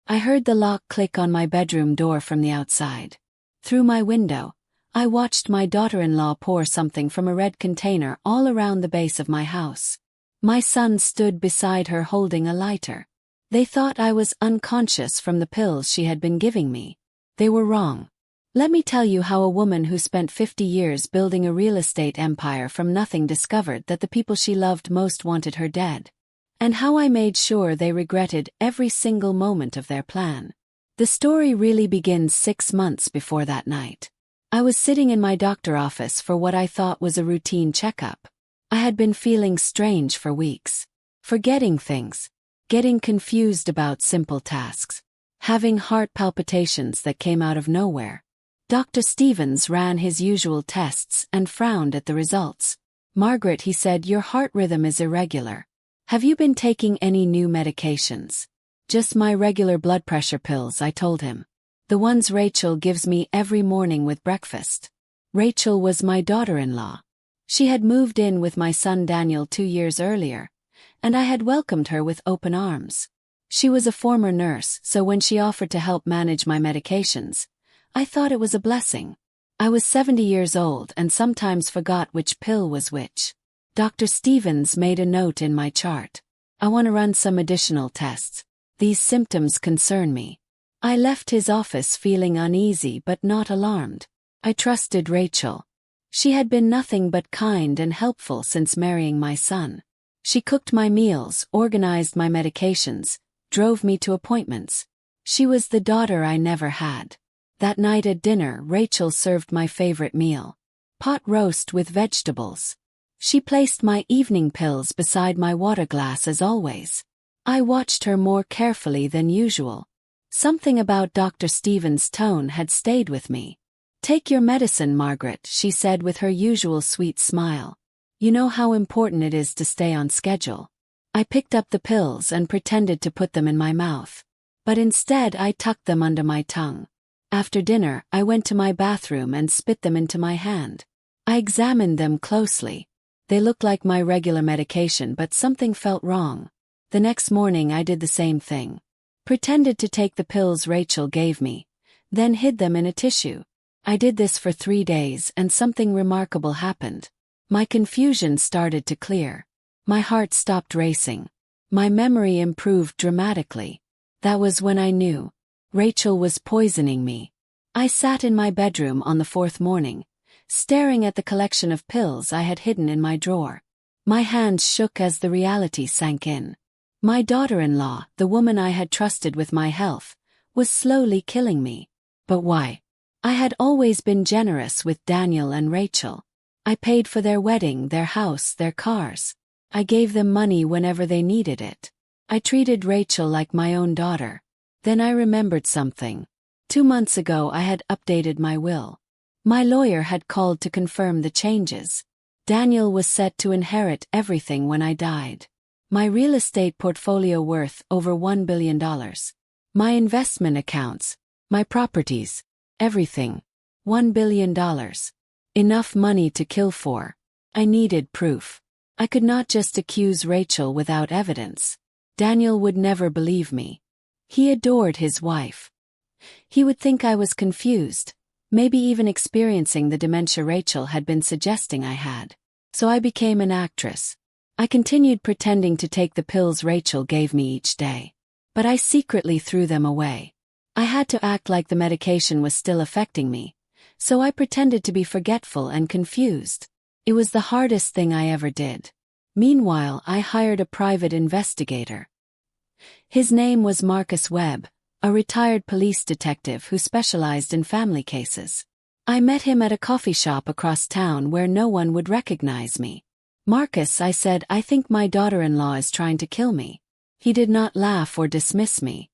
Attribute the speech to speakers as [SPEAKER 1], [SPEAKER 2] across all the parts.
[SPEAKER 1] I heard the lock click on my bedroom door from the outside. Through my window, I watched my daughter-in-law pour something from a red container all around the base of my house. My son stood beside her holding a lighter. They thought I was unconscious from the pills she had been giving me. They were wrong. Let me tell you how a woman who spent 50 years building a real estate empire from nothing discovered that the people she loved most wanted her dead. And how I made sure they regretted every single moment of their plan. The story really begins 6 months before that night. I was sitting in my doctor's office for what I thought was a routine checkup. I had been feeling strange for weeks. Forgetting things. Getting confused about simple tasks. Having heart palpitations that came out of nowhere. Dr. Stevens ran his usual tests and frowned at the results. "Margaret," he said, "your heart rhythm is irregular. Have you been taking any new medications?" "Just my regular blood pressure pills," I told him. "The ones Rachel gives me every morning with breakfast." Rachel was my daughter-in-law. She had moved in with my son Daniel 2 years earlier, and I had welcomed her with open arms. She was a former nurse, so when she offered to help manage my medications, I thought it was a blessing. I was 70 years old and sometimes forgot which pill was which. Dr. Stevens made a note in my chart. "I want to run some additional tests. These symptoms concern me." I left his office feeling uneasy but not alarmed. I trusted Rachel. She had been nothing but kind and helpful since marrying my son. She cooked my meals, organized my medications, drove me to appointments. She was the daughter I never had. That night at dinner, Rachel served my favorite meal. Pot roast with vegetables. She placed my evening pills beside my water glass as always. I watched her more carefully than usual. Something about Dr. Stevens' tone had stayed with me. "Take your medicine, Margaret," she said with her usual sweet smile. "You know how important it is to stay on schedule." I picked up the pills and pretended to put them in my mouth. But instead I tucked them under my tongue. After dinner, I went to my bathroom and spit them into my hand. I examined them closely. They looked like my regular medication, but something felt wrong. The next morning I did the same thing. Pretended to take the pills Rachel gave me, then hid them in a tissue. I did this for 3 days and something remarkable happened. My confusion started to clear. My heart stopped racing. My memory improved dramatically. That was when I knew. Rachel was poisoning me. I sat in my bedroom on the 4th morning, staring at the collection of pills I had hidden in my drawer. My hands shook as the reality sank in. My daughter-in-law, the woman I had trusted with my health, was slowly killing me. But why? I had always been generous with Daniel and Rachel. I paid for their wedding, their house, their cars. I gave them money whenever they needed it. I treated Rachel like my own daughter. Then I remembered something. 2 months ago I had updated my will. My lawyer had called to confirm the changes. Daniel was set to inherit everything when I died. My real estate portfolio worth over $1 billion. My investment accounts, my properties, everything. $1 billion. Enough money to kill for. I needed proof. I could not just accuse Rachel without evidence. Daniel would never believe me. He adored his wife. He would think I was confused, maybe even experiencing the dementia Rachel had been suggesting I had. So I became an actress. I continued pretending to take the pills Rachel gave me each day. But I secretly threw them away. I had to act like the medication was still affecting me, so I pretended to be forgetful and confused. It was the hardest thing I ever did. Meanwhile, I hired a private investigator. His name was Marcus Webb, a retired police detective who specialized in family cases. I met him at a coffee shop across town where no one would recognize me. "Marcus," I said, "I think my daughter-in-law is trying to kill me." He did not laugh or dismiss me.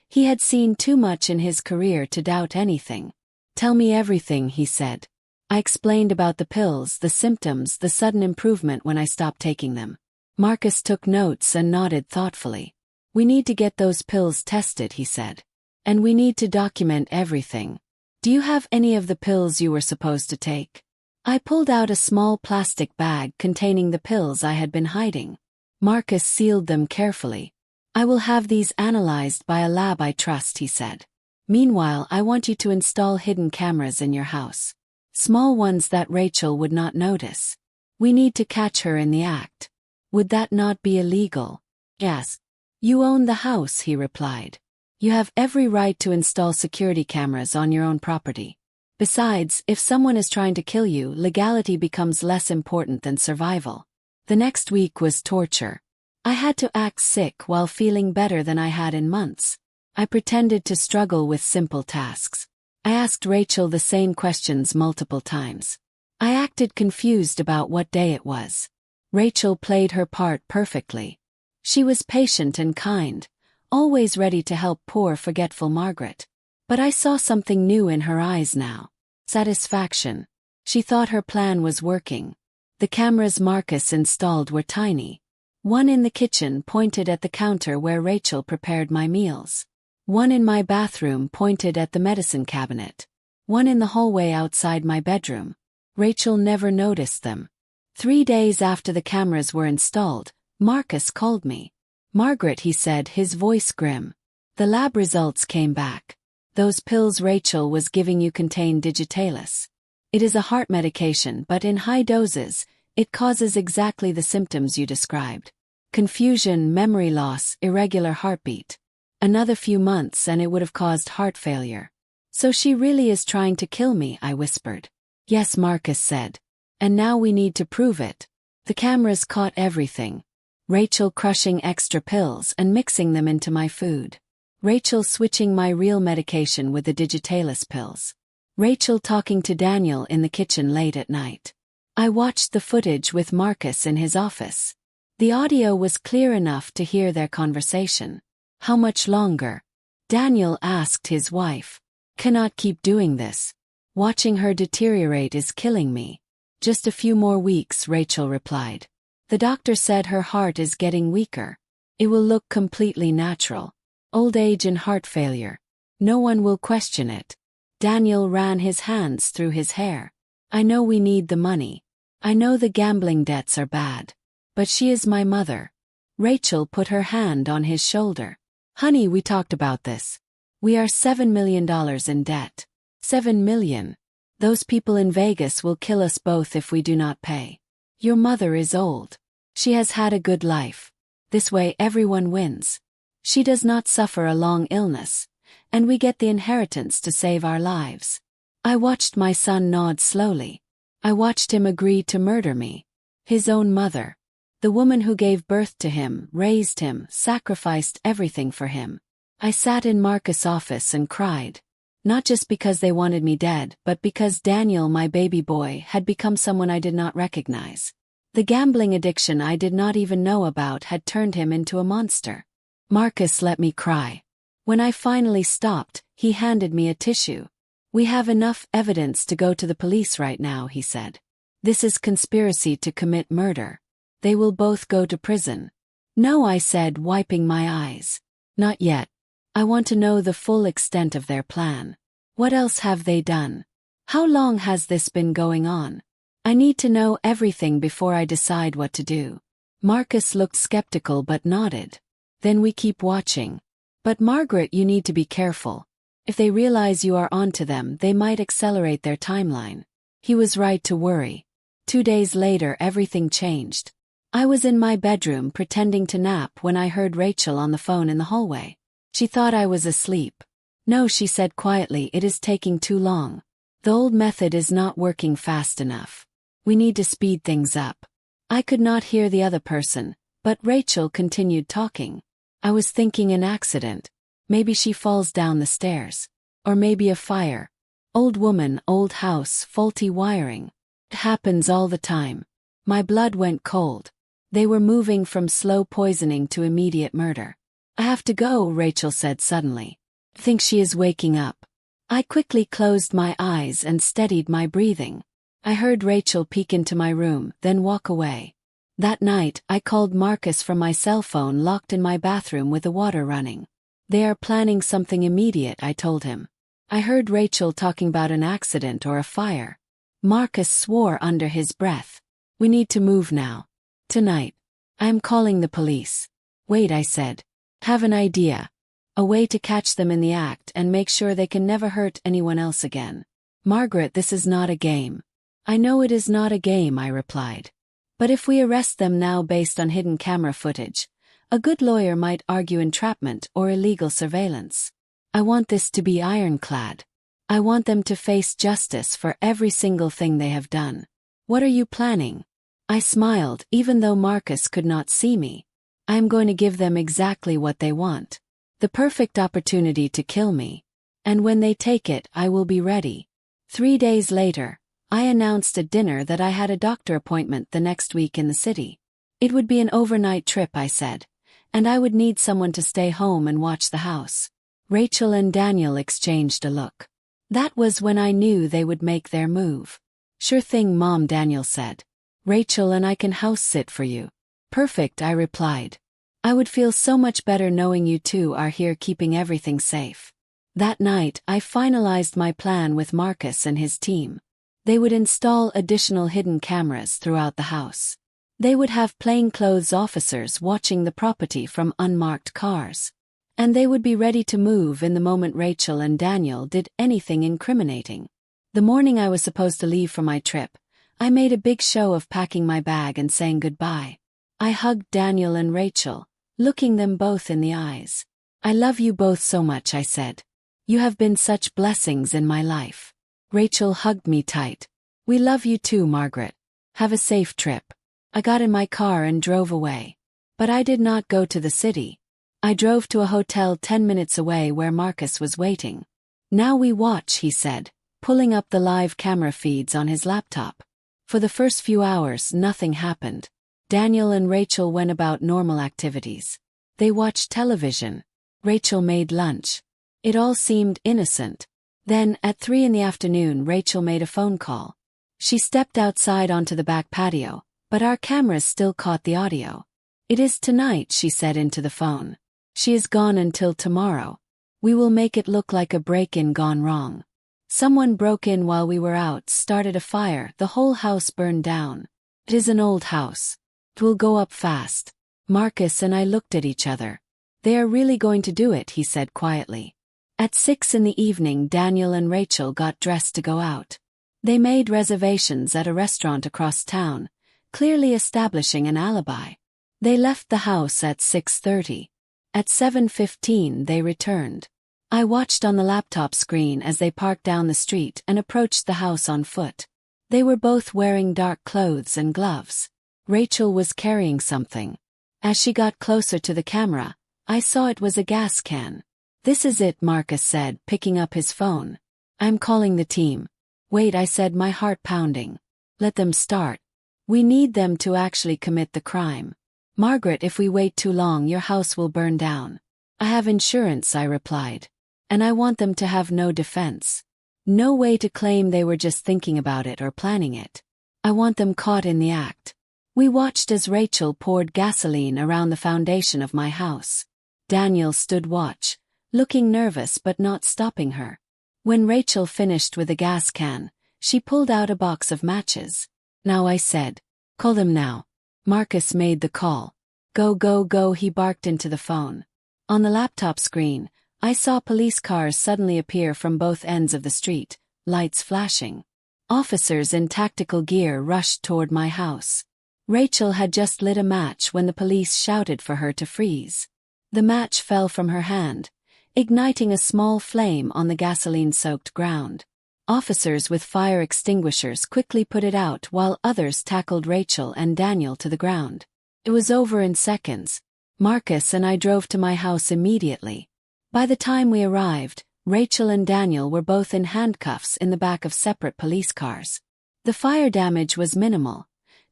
[SPEAKER 1] He had seen too much in his career to doubt anything. "Tell me everything," he said. I explained about the pills, the symptoms, the sudden improvement when I stopped taking them. Marcus took notes and nodded thoughtfully. "We need to get those pills tested," he said. "And we need to document everything. Do you have any of the pills you were supposed to take?" I pulled out a small plastic bag containing the pills I had been hiding. Marcus sealed them carefully. I will have these analyzed by a lab I trust, he said. Meanwhile, I want you to install hidden cameras in your house. Small ones that Rachel would not notice. We need to catch her in the act. Would that not be illegal? Yes. You own the house, he replied. You have every right to install security cameras on your own property. Besides, if someone is trying to kill you, legality becomes less important than survival. The next week was torture. I had to act sick while feeling better than I had in months. I pretended to struggle with simple tasks. I asked Rachel the same questions multiple times. I acted confused about what day it was. Rachel played her part perfectly. She was patient and kind, always ready to help poor forgetful Margaret. But I saw something new in her eyes now. Satisfaction. She thought her plan was working. The cameras Marcus installed were tiny. One in the kitchen pointed at the counter where Rachel prepared my meals. One in my bathroom pointed at the medicine cabinet. One in the hallway outside my bedroom. Rachel never noticed them. 3 days after the cameras were installed, Marcus called me. Margaret, he said, his voice grim. The lab results came back. Those pills Rachel was giving you contain digitalis. It is a heart medication, but in high doses, it causes exactly the symptoms you described. Confusion, memory loss, irregular heartbeat. Another few months and it would have caused heart failure. So she really is trying to kill me, I whispered. Yes, Marcus said. And now we need to prove it. The cameras caught everything. Rachel crushing extra pills and mixing them into my food. Rachel switching my real medication with the digitalis pills. Rachel talking to Daniel in the kitchen late at night. I watched the footage with Marcus in his office. The audio was clear enough to hear their conversation. How much longer? Daniel asked his wife. Cannot keep doing this. Watching her deteriorate is killing me. Just a few more weeks, Rachel replied. The doctor said her heart is getting weaker. It will look completely natural. Old age and heart failure. No one will question it. Daniel ran his hands through his hair. I know we need the money. I know the gambling debts are bad. But she is my mother. Rachel put her hand on his shoulder. Honey, we talked about this. We are $7 million in debt. 7 million. Those people in Vegas will kill us both if we do not pay. Your mother is old. She has had a good life. This way everyone wins. She does not suffer a long illness, and we get the inheritance to save our lives. I watched my son nod slowly. I watched him agree to murder me. His own mother. The woman who gave birth to him, raised him, sacrificed everything for him. I sat in Marcus' office and cried. Not just because they wanted me dead, but because Daniel, my baby boy, had become someone I did not recognize. The gambling addiction I did not even know about had turned him into a monster. Marcus let me cry. When I finally stopped, he handed me a tissue. We have enough evidence to go to the police right now, he said. This is conspiracy to commit murder. They will both go to prison. No, I said, wiping my eyes. Not yet. I want to know the full extent of their plan. What else have they done? How long has this been going on? I need to know everything before I decide what to do. Marcus looked skeptical but nodded. Then we keep watching. But Margaret, you need to be careful. If they realize you are onto them, they might accelerate their timeline. He was right to worry. 2 days later, everything changed. I was in my bedroom pretending to nap when I heard Rachel on the phone in the hallway. She thought I was asleep. No, she said quietly, it is taking too long. The old method is not working fast enough. We need to speed things up. I could not hear the other person, but Rachel continued talking. I was thinking an accident. Maybe she falls down the stairs. Or maybe a fire. Old woman, old house, faulty wiring. It happens all the time. My blood went cold. They were moving from slow poisoning to immediate murder. I have to go, Rachel said suddenly. Think she is waking up. I quickly closed my eyes and steadied my breathing. I heard Rachel peek into my room, then walk away. That night, I called Marcus from my cell phone locked in my bathroom with the water running. They are planning something immediate, I told him. I heard Rachel talking about an accident or a fire. Marcus swore under his breath. We need to move now. Tonight. I am calling the police. Wait, I said. Have an idea. A way to catch them in the act and make sure they can never hurt anyone else again. Margaret, this is not a game. I know it is not a game, I replied. But if we arrest them now based on hidden camera footage, a good lawyer might argue entrapment or illegal surveillance. I want this to be ironclad. I want them to face justice for every single thing they have done. What are you planning? I smiled, even though Marcus could not see me. I am going to give them exactly what they want. The perfect opportunity to kill me. And when they take it, I will be ready. 3 days later, I announced at dinner that I had a doctor appointment the next week in the city. It would be an overnight trip, I said, and I would need someone to stay home and watch the house. Rachel and Daniel exchanged a look. That was when I knew they would make their move. Sure thing, Mom, Daniel said. Rachel and I can house sit for you. Perfect, I replied. I would feel so much better knowing you two are here keeping everything safe. That night, I finalized my plan with Marcus and his team. They would install additional hidden cameras throughout the house. They would have plainclothes officers watching the property from unmarked cars. And they would be ready to move in the moment Rachel and Daniel did anything incriminating. The morning I was supposed to leave for my trip, I made a big show of packing my bag and saying goodbye. I hugged Daniel and Rachel, looking them both in the eyes. I love you both so much, I said. You have been such blessings in my life. Rachel hugged me tight. We love you too, Margaret. Have a safe trip. I got in my car and drove away. But I did not go to the city. I drove to a hotel 10 minutes away where Marcus was waiting. Now we watch, he said, pulling up the live camera feeds on his laptop. For the first few hours, nothing happened. Daniel and Rachel went about normal activities. They watched television. Rachel made lunch. It all seemed innocent. Then, at 3 in the afternoon, Rachel made a phone call. She stepped outside onto the back patio, but our cameras still caught the audio. It is tonight, she said into the phone. She is gone until tomorrow. We will make it look like a break-in gone wrong. Someone broke in while we were out, started a fire, the whole house burned down. It is an old house. It will go up fast. Marcus and I looked at each other. They are really going to do it, he said quietly. At 6 in the evening, Daniel and Rachel got dressed to go out. They made reservations at a restaurant across town, clearly establishing an alibi. They left the house at 6:30. At 7:15 they returned. I watched on the laptop screen as they parked down the street and approached the house on foot. They were both wearing dark clothes and gloves. Rachel was carrying something. As she got closer to the camera, I saw it was a gas can. This is it, Marcus said, picking up his phone. I'm calling the team. Wait, I said, my heart pounding. Let them start. We need them to actually commit the crime. Margaret, if we wait too long, your house will burn down. I have insurance, I replied. And I want them to have no defense. No way to claim they were just thinking about it or planning it. I want them caught in the act. We watched as Rachel poured gasoline around the foundation of my house. Daniel stood watch, looking nervous but not stopping her. When Rachel finished with the gas can, she pulled out a box of matches. Now, I said, call them now. Marcus made the call. Go, go, go, he barked into the phone. On the laptop screen, I saw police cars suddenly appear from both ends of the street, lights flashing. Officers in tactical gear rushed toward my house. Rachel had just lit a match when the police shouted for her to freeze. The match fell from her hand, igniting a small flame on the gasoline-soaked ground. Officers with fire extinguishers quickly put it out while others tackled Rachel and Daniel to the ground. It was over in seconds. Marcus and I drove to my house immediately. By the time we arrived, Rachel and Daniel were both in handcuffs in the back of separate police cars. The fire damage was minimal,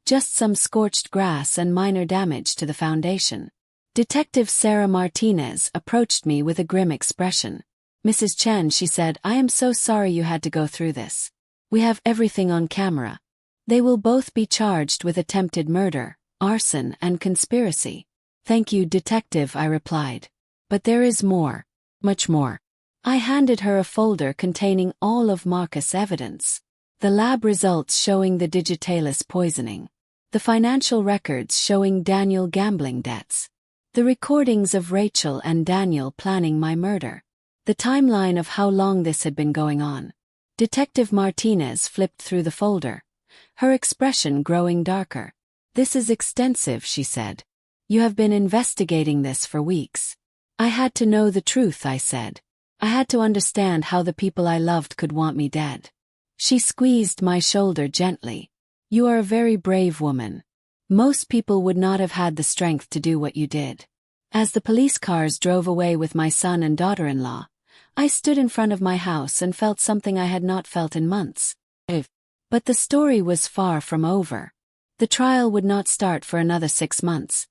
[SPEAKER 1] just some scorched grass and minor damage to the foundation. Detective Sarah Martinez approached me with a grim expression. Mrs. Chen, she said, I am so sorry you had to go through this. We have everything on camera. They will both be charged with attempted murder, arson, and conspiracy. Thank you, Detective, I replied. But there is more. Much more. I handed her a folder containing all of Marcus' evidence. The lab results showing the digitalis poisoning. The financial records showing Daniel gambling debts. The recordings of Rachel and Daniel planning my murder. The timeline of how long this had been going on. Detective Martinez flipped through the folder, her expression growing darker. "This is extensive," she said. "You have been investigating this for weeks." "I had to know the truth," I said. "I had to understand how the people I loved could want me dead." She squeezed my shoulder gently. "You are a very brave woman. Most people would not have had the strength to do what you did." As the police cars drove away with my son and daughter-in-law, I stood in front of my house and felt something I had not felt in months. But the story was far from over. The trial would not start for another 6 months,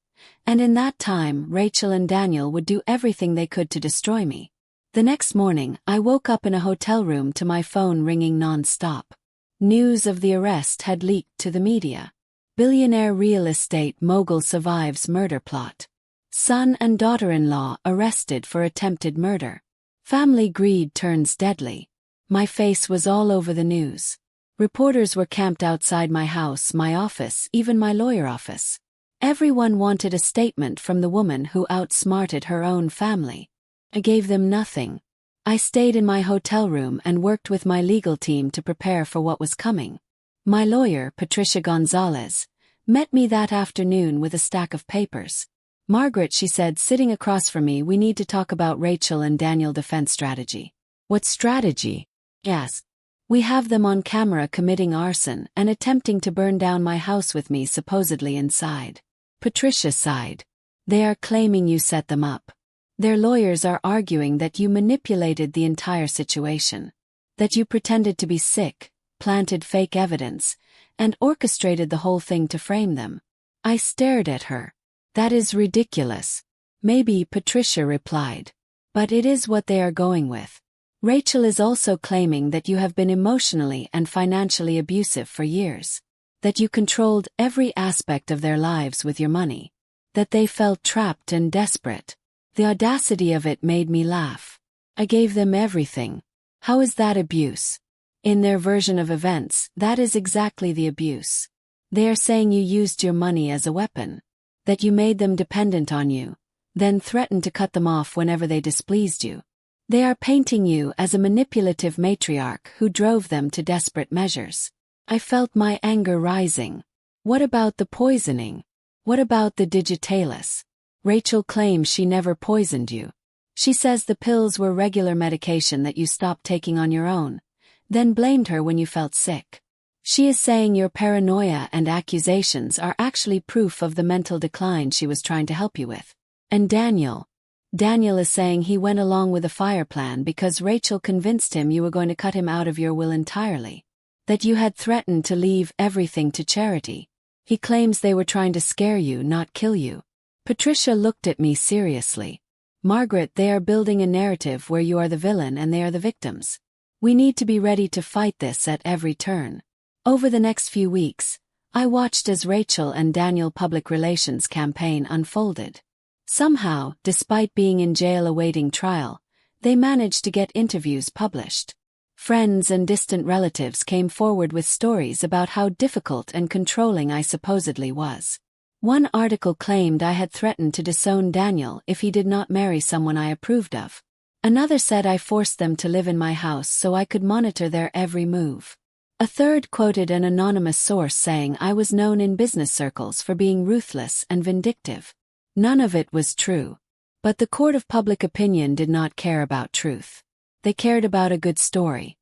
[SPEAKER 1] and in that time Rachel and Daniel would do everything they could to destroy me. The next morning, I woke up in a hotel room to my phone ringing non-stop. News of the arrest had leaked to the media. Billionaire real estate mogul survives murder plot. Son and daughter-in-law arrested for attempted murder. Family greed turns deadly. My face was all over the news. Reporters were camped outside my house, my office, even my lawyer office. Everyone wanted a statement from the woman who outsmarted her own family. I gave them nothing. I stayed in my hotel room and worked with my legal team to prepare for what was coming. My lawyer, Patricia Gonzalez, met me that afternoon with a stack of papers. "Margaret," she said, sitting across from me, "we need to talk about Rachel and Daniel defense strategy." "What strategy?" "Yes. We have them on camera committing arson and attempting to burn down my house with me supposedly inside." Patricia sighed. "They are claiming you set them up. Their lawyers are arguing that you manipulated the entire situation. That you pretended to be sick, planted fake evidence, and orchestrated the whole thing to frame them." I stared at her. "That is ridiculous." "Maybe," Patricia replied. "But it is what they are going with. Rachel is also claiming that you have been emotionally and financially abusive for years. That you controlled every aspect of their lives with your money. That they felt trapped and desperate. The audacity of it made me laugh. I gave them everything. How is that abuse? In their version of events, that is exactly the abuse. They are saying you used your money as a weapon. That you made them dependent on you, then threatened to cut them off whenever they displeased you. They are painting you as a manipulative matriarch who drove them to desperate measures." I felt my anger rising. "What about the poisoning? What about the digitalis? Rachel claims she never poisoned you. She says the pills were regular medication that you stopped taking on your own, then blamed her when you felt sick. She is saying your paranoia and accusations are actually proof of the mental decline she was trying to help you with. And Daniel is saying he went along with the fire plan because Rachel convinced him you were going to cut him out of your will entirely. That you had threatened to leave everything to charity. He claims they were trying to scare you, not kill you." Patricia looked at me seriously. "Margaret, they are building a narrative where you are the villain and they are the victims. We need to be ready to fight this at every turn." Over the next few weeks, I watched as Rachel and Daniel public relations campaign unfolded. Somehow, despite being in jail awaiting trial, they managed to get interviews published. Friends and distant relatives came forward with stories about how difficult and controlling I supposedly was. One article claimed I had threatened to disown Daniel if he did not marry someone I approved of. Another said I forced them to live in my house so I could monitor their every move. A third quoted an anonymous source saying I was known in business circles for being ruthless and vindictive. None of it was true. But the court of public opinion did not care about truth. They cared about a good story.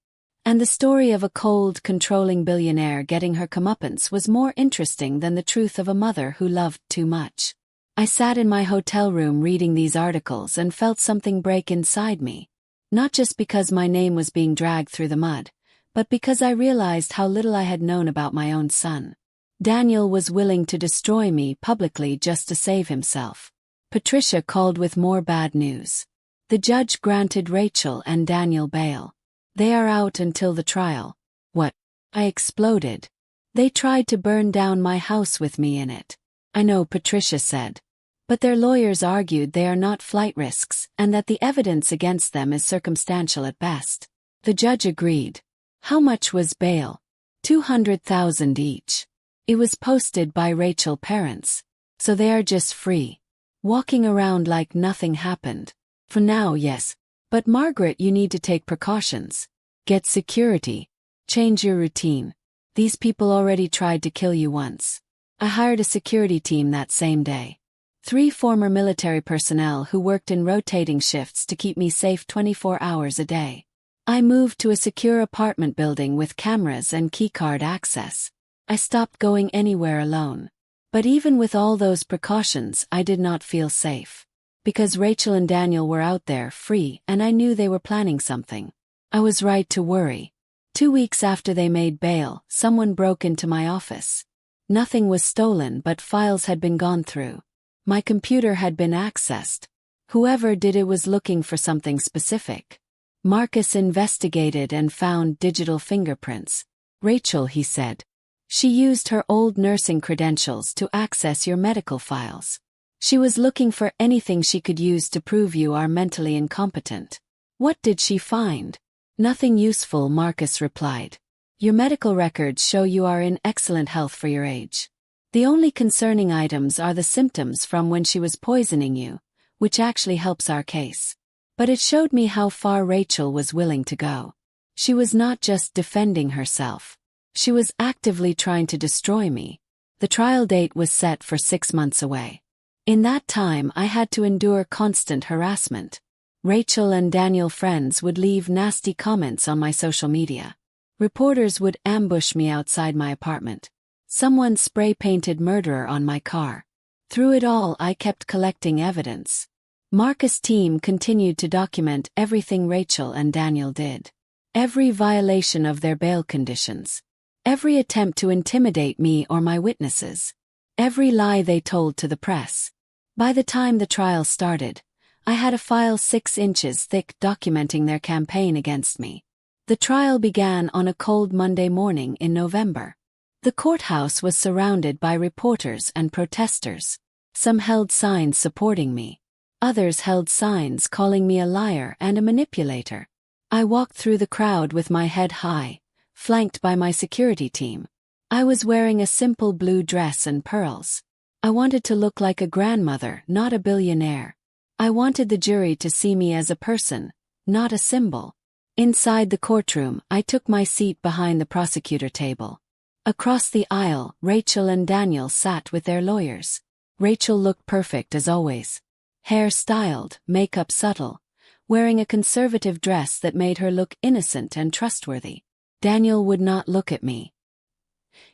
[SPEAKER 1] And the story of a cold, controlling billionaire getting her comeuppance was more interesting than the truth of a mother who loved too much. I sat in my hotel room reading these articles and felt something break inside me. Not just because my name was being dragged through the mud, but because I realized how little I had known about my own son. Daniel was willing to destroy me publicly just to save himself. Patricia called with more bad news. The judge granted Rachel and Daniel bail. They are out until the trial. What? I exploded. They tried to burn down my house with me in it. I know, Patricia said. But their lawyers argued they are not flight risks and that the evidence against them is circumstantial at best. The judge agreed. How much was bail? $200,000 each. It was posted by Rachel parents. So they are just free. walking around like nothing happened. For now, yes. But Margaret, you need to take precautions. Get security. Change your routine. These people already tried to kill you once. I hired a security team that same day. 3 former military personnel who worked in rotating shifts to keep me safe 24 hours a day. I moved to a secure apartment building with cameras and keycard access. I stopped going anywhere alone. But even with all those precautions, I did not feel safe. Because Rachel and Daniel were out there, free, and I knew they were planning something. I was right to worry. 2 weeks after they made bail, someone broke into my office. Nothing was stolen, but files had been gone through. My computer had been accessed. Whoever did it was looking for something specific. Marcus investigated and found digital fingerprints. Rachel, he said. She used her old nursing credentials to access your medical files. She was looking for anything she could use to prove you are mentally incompetent. What did she find? Nothing useful, Marcus replied. Your medical records show you are in excellent health for your age. The only concerning items are the symptoms from when she was poisoning you, which actually helps our case. But it showed me how far Rachel was willing to go. She was not just defending herself. She was actively trying to destroy me. The trial date was set for 6 months away. In that time, I had to endure constant harassment. Rachel and Daniel friends would leave nasty comments on my social media. Reporters would ambush me outside my apartment. Someone spray-painted murderer on my car. Through it all, I kept collecting evidence. Marcus' team continued to document everything Rachel and Daniel did. Every violation of their bail conditions. Every attempt to intimidate me or my witnesses. Every lie they told to the press. By the time the trial started, I had a file 6 inches thick documenting their campaign against me. The trial began on a cold Monday morning in November. The courthouse was surrounded by reporters and protesters. Some held signs supporting me. Others held signs calling me a liar and a manipulator. I walked through the crowd with my head high, flanked by my security team. I was wearing a simple blue dress and pearls. I wanted to look like a grandmother, not a billionaire. I wanted the jury to see me as a person, not a symbol. Inside the courtroom, I took my seat behind the prosecutor table. Across the aisle, Rachel and Daniel sat with their lawyers. Rachel looked perfect as always. Hair styled, makeup subtle, wearing a conservative dress that made her look innocent and trustworthy. Daniel would not look at me.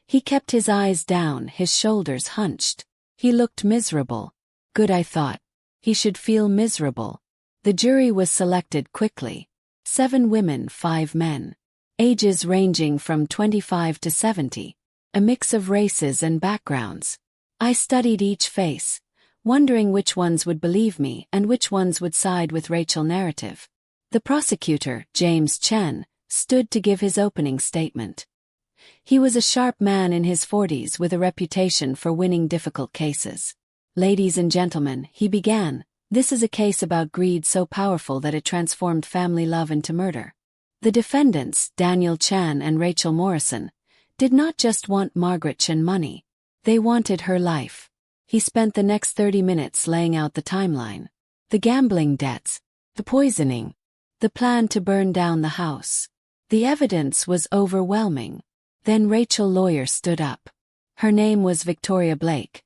[SPEAKER 1] He kept his eyes down, his shoulders hunched. He looked miserable. Good, I thought. He should feel miserable. The jury was selected quickly. 7 women, 5 men. Ages ranging from 25 to 70. A mix of races and backgrounds. I studied each face, wondering which ones would believe me and which ones would side with Rachel's narrative. The prosecutor, James Chen, stood to give his opening statement. He was a sharp man in his 40s with a reputation for winning difficult cases. Ladies and gentlemen, he began, this is a case about greed so powerful that it transformed family love into murder. The defendants, Daniel Chan and Rachel Morrison, did not just want Margaret Chen money. They wanted her life. He spent the next 30 minutes laying out the timeline. The gambling debts, the poisoning, the plan to burn down the house. The evidence was overwhelming. Then Rachel's lawyer stood up. Her name was Victoria Blake,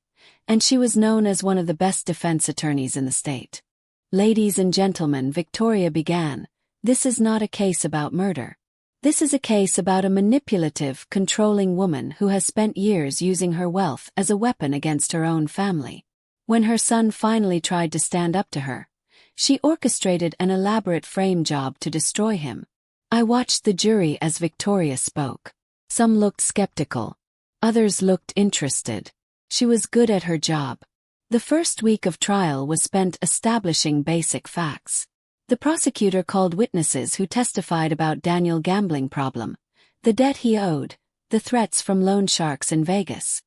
[SPEAKER 1] and she was known as one of the best defense attorneys in the state. Ladies and gentlemen, Victoria began, this is not a case about murder. This is a case about a manipulative, controlling woman who has spent years using her wealth as a weapon against her own family. When her son finally tried to stand up to her, she orchestrated an elaborate frame job to destroy him. I watched the jury as Victoria spoke. Some looked skeptical. Others looked interested. She was good at her job. The first week of trial was spent establishing basic facts. The prosecutor called witnesses who testified about Daniel's gambling problem, the debt he owed, the threats from loan sharks in Vegas.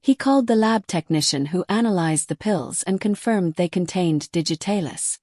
[SPEAKER 1] He called the lab technician who analyzed the pills and confirmed they contained digitalis.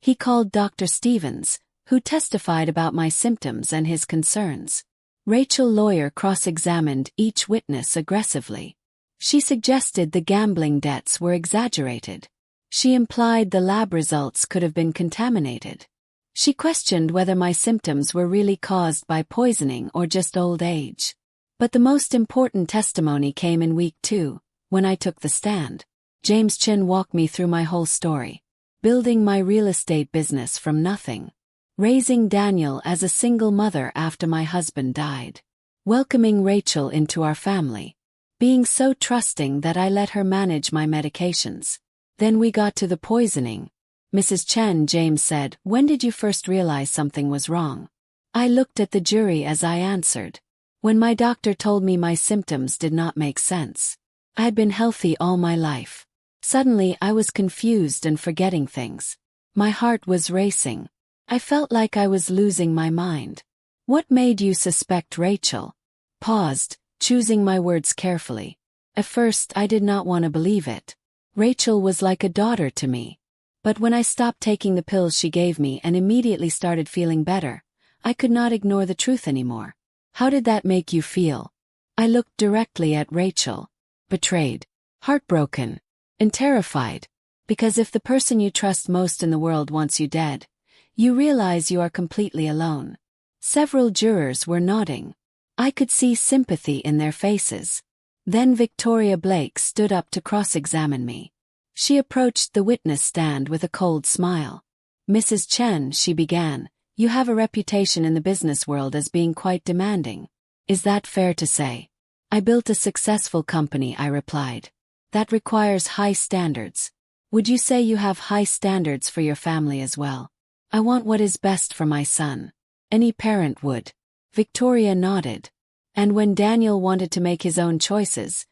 [SPEAKER 1] He called Dr. Stevens, who testified about my symptoms and his concerns. Rachel's lawyer cross-examined each witness aggressively. She suggested the gambling debts were exaggerated. She implied the lab results could have been contaminated. She questioned whether my symptoms were really caused by poisoning or just old age. But the most important testimony came in week 2, when I took the stand. James Chin walked me through my whole story. Building my real estate business from nothing. Raising Daniel as a single mother after my husband died. Welcoming Rachel into our family. Being so trusting that I let her manage my medications. Then we got to the poisoning. Mrs. Chen, James said, "When did you first realize something was wrong?" I looked at the jury as I answered. When my doctor told me my symptoms did not make sense. I had been healthy all my life. Suddenly I was confused and forgetting things. My heart was racing. I felt like I was losing my mind. "What made you suspect Rachel?" Paused, choosing my words carefully. At first I did not want to believe it. Rachel was like a daughter to me. But when I stopped taking the pills she gave me and immediately started feeling better, I could not ignore the truth anymore. "How did that make you feel?" I looked directly at Rachel. Betrayed. Heartbroken. And terrified. Because if the person you trust most in the world wants you dead, you realize you are completely alone. Several jurors were nodding. I could see sympathy in their faces. Then Victoria Blake stood up to cross-examine me. She approached the witness stand with a cold smile. "Mrs. Chen," she began, "you have a reputation in the business world as being quite demanding. Is that fair to say?" "I built a successful company," I replied. "That requires high standards. Would you say you have high standards for your family as well?" "I want what is best for my son. Any parent would." Victoria nodded. "And when Daniel wanted to make his own choices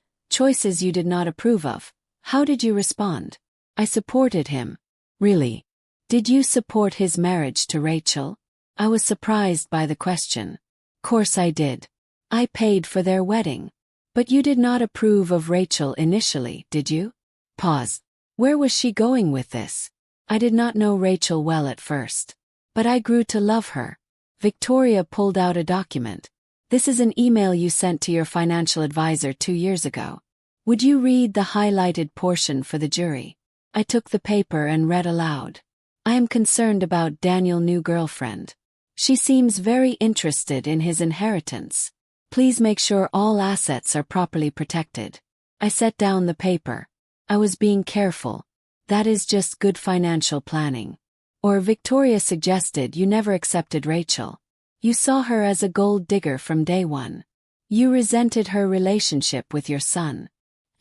[SPEAKER 1] you did not approve of, how did you respond?" "I supported him." "Really? Did you support his marriage to Rachel?" I was surprised by the question. "Course I did. I paid for their wedding." "But you did not approve of Rachel initially, did you?" Pause. Where was she going with this? I did not know Rachel well at first. But I grew to love her. Victoria pulled out a document. "This is an email you sent to your financial advisor 2 years ago. Would you read the highlighted portion for the jury?" I took the paper and read aloud. "I am concerned about Daniel's new girlfriend. She seems very interested in his inheritance. Please make sure all assets are properly protected." I set down the paper. I was being careful. That is just good financial planning. Or Victoria suggested you never accepted Rachel. You saw her as a gold digger from day one. You resented her relationship with your son.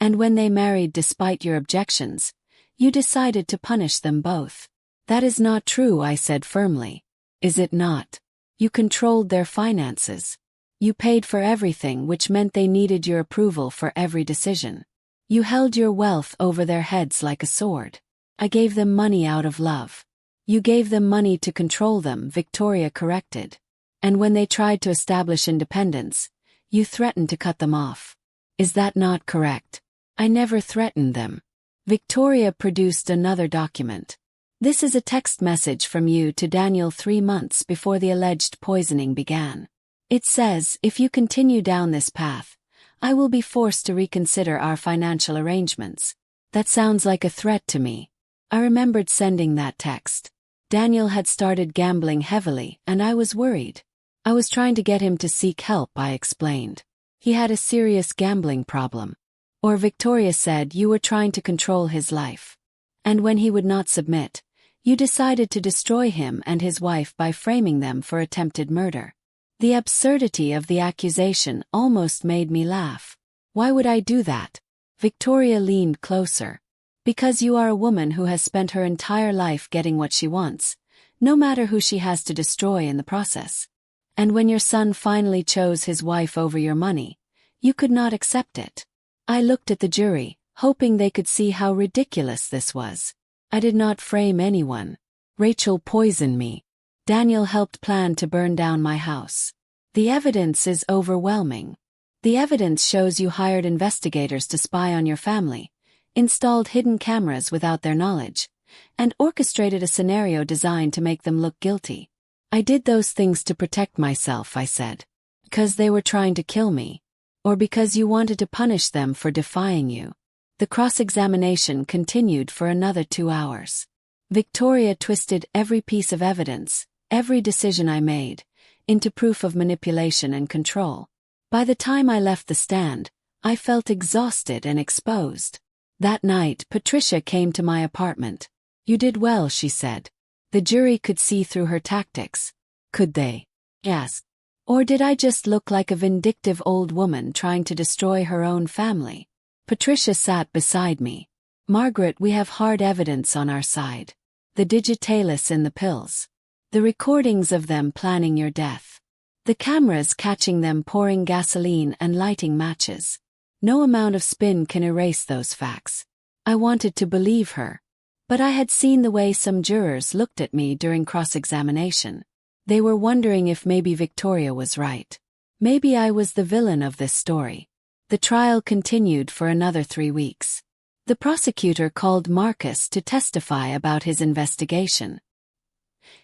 [SPEAKER 1] And when they married despite your objections, you decided to punish them both. "That is not true," I said firmly. "Is it not? You controlled their finances. You paid for everything, which meant they needed your approval for every decision. You held your wealth over their heads like a sword. I gave them money out of love." "You gave them money to control them," Victoria corrected. "And when they tried to establish independence, you threatened to cut them off. Is that not correct?" "I never threatened them." Victoria produced another document. "This is a text message from you to Daniel 3 months before the alleged poisoning began. It says, 'If you continue down this path, I will be forced to reconsider our financial arrangements.'" That sounds like a threat to me. I remembered sending that text. Daniel had started gambling heavily, and I was worried. "I was trying to get him to seek help," I explained. "He had a serious gambling problem." Or Victoria said you were trying to control his life. And when he would not submit, you decided to destroy him and his wife by framing them for attempted murder. The absurdity of the accusation almost made me laugh. "Why would I do that?" Victoria leaned closer. "Because you are a woman who has spent her entire life getting what she wants, no matter who she has to destroy in the process. And when your son finally chose his wife over your money, you could not accept it." I looked at the jury, hoping they could see how ridiculous this was. I did not frame anyone. Rachel poisoned me. Daniel helped plan to burn down my house. The evidence is overwhelming. The evidence shows you hired investigators to spy on your family, installed hidden cameras without their knowledge, and orchestrated a scenario designed to make them look guilty. "I did those things to protect myself," I said. "Because they were trying to kill me." Or because you wanted to punish them for defying you? The cross-examination continued for another 2 hours. Victoria twisted every piece of evidence, every decision I made, into proof of manipulation and control. By the time I left the stand, I felt exhausted and exposed. That night, Patricia came to my apartment. "You did well," she said. The jury could see through her tactics. Could they? Yes. Or did I just look like a vindictive old woman trying to destroy her own family? Patricia sat beside me. "Margaret, we have hard evidence on our side. The digitalis in the pills. The recordings of them planning your death. The cameras catching them pouring gasoline and lighting matches. No amount of spin can erase those facts." I wanted to believe her. But I had seen the way some jurors looked at me during cross-examination. They were wondering if maybe Victoria was right. Maybe I was the villain of this story. The trial continued for another 3 weeks. The prosecutor called Marcus to testify about his investigation.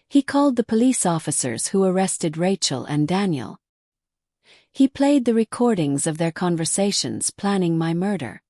[SPEAKER 1] He called the police officers who arrested Rachel and Daniel. He played the recordings of their conversations planning my murder.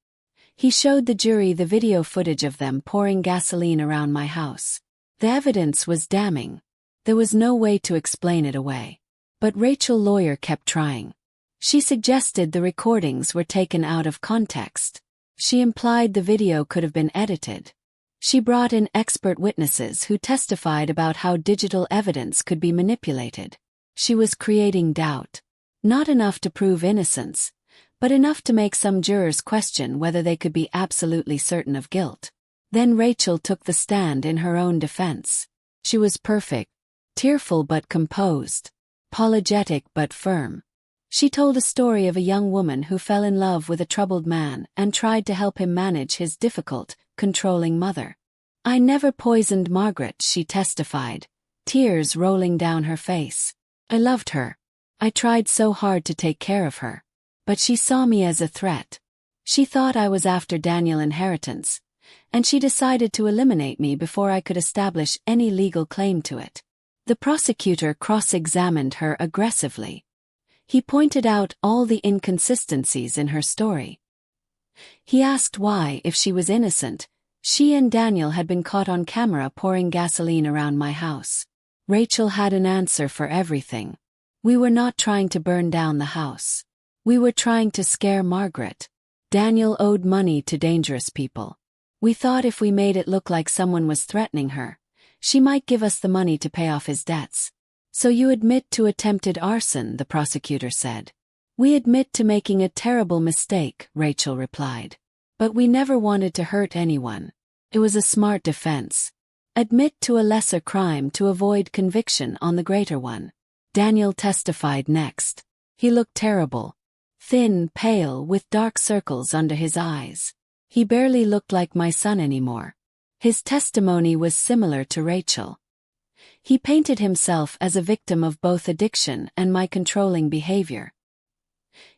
[SPEAKER 1] He showed the jury the video footage of them pouring gasoline around my house. The evidence was damning. There was no way to explain it away. But Rachel's lawyer kept trying. She suggested the recordings were taken out of context. She implied the video could have been edited. She brought in expert witnesses who testified about how digital evidence could be manipulated. She was creating doubt. Not enough to prove innocence, but enough to make some jurors question whether they could be absolutely certain of guilt. Then Rachel took the stand in her own defense. She was perfect, tearful but composed, apologetic but firm. She told a story of a young woman who fell in love with a troubled man and tried to help him manage his difficult, controlling mother. "I never poisoned Margaret," she testified, tears rolling down her face. "I loved her. I tried so hard to take care of her. But she saw me as a threat. She thought I was after Daniel's inheritance, and she decided to eliminate me before I could establish any legal claim to it." The prosecutor cross-examined her aggressively. He pointed out all the inconsistencies in her story. He asked why, if she was innocent, she and Daniel had been caught on camera pouring gasoline around my house. Rachel had an answer for everything. "We were not trying to burn down the house. We were trying to scare Margaret. Daniel owed money to dangerous people. We thought if we made it look like someone was threatening her, she might give us the money to pay off his debts." "So you admit to attempted arson," the prosecutor said. "We admit to making a terrible mistake," Rachel replied. "But we never wanted to hurt anyone. It was a smart defense. Admit to a lesser crime to avoid conviction on the greater one." Daniel testified next. He looked terrible. Thin, pale, with dark circles under his eyes. He barely looked like my son anymore. His testimony was similar to Rachel. He painted himself as a victim of both addiction and my controlling behavior.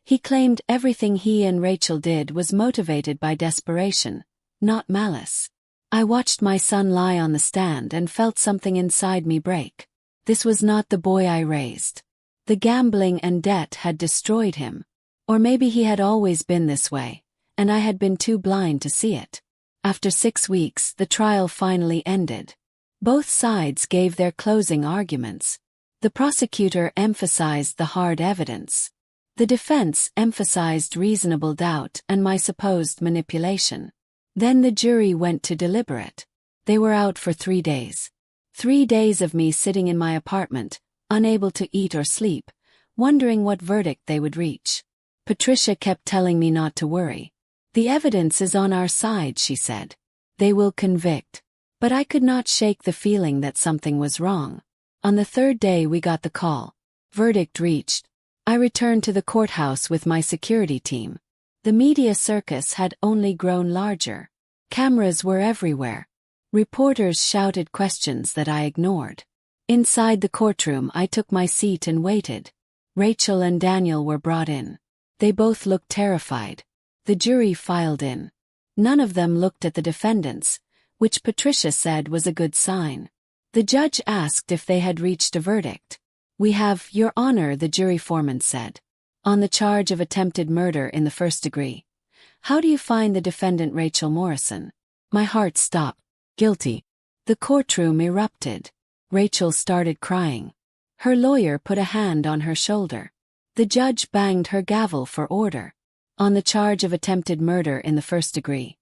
[SPEAKER 1] He claimed everything he and Rachel did was motivated by desperation, not malice. I watched my son lie on the stand and felt something inside me break. This was not the boy I raised. The gambling and debt had destroyed him. Or maybe he had always been this way, and I had been too blind to see it. After 6 weeks, the trial finally ended. Both sides gave their closing arguments. The prosecutor emphasized the hard evidence. The defense emphasized reasonable doubt and my supposed manipulation. Then the jury went to deliberate. They were out for 3 days. 3 days of me sitting in my apartment, unable to eat or sleep, wondering what verdict they would reach. Patricia kept telling me not to worry. "The evidence is on our side," she said. "They will convict." But I could not shake the feeling that something was wrong. On the 3rd day we got the call. Verdict reached. I returned to the courthouse with my security team. The media circus had only grown larger. Cameras were everywhere. Reporters shouted questions that I ignored. Inside the courtroom I took my seat and waited. Rachel and Daniel were brought in. They both looked terrified. The jury filed in. None of them looked at the defendants, which Patricia said was a good sign. The judge asked if they had reached a verdict. "We have, Your Honor," the jury foreman said. on the charge of attempted murder in the first degree. How do you find the defendant Rachel Morrison? My heart stopped. Guilty. The courtroom erupted. Rachel started crying. Her lawyer put a hand on her shoulder. The judge banged her gavel for order. On the charge of attempted murder in the first degree.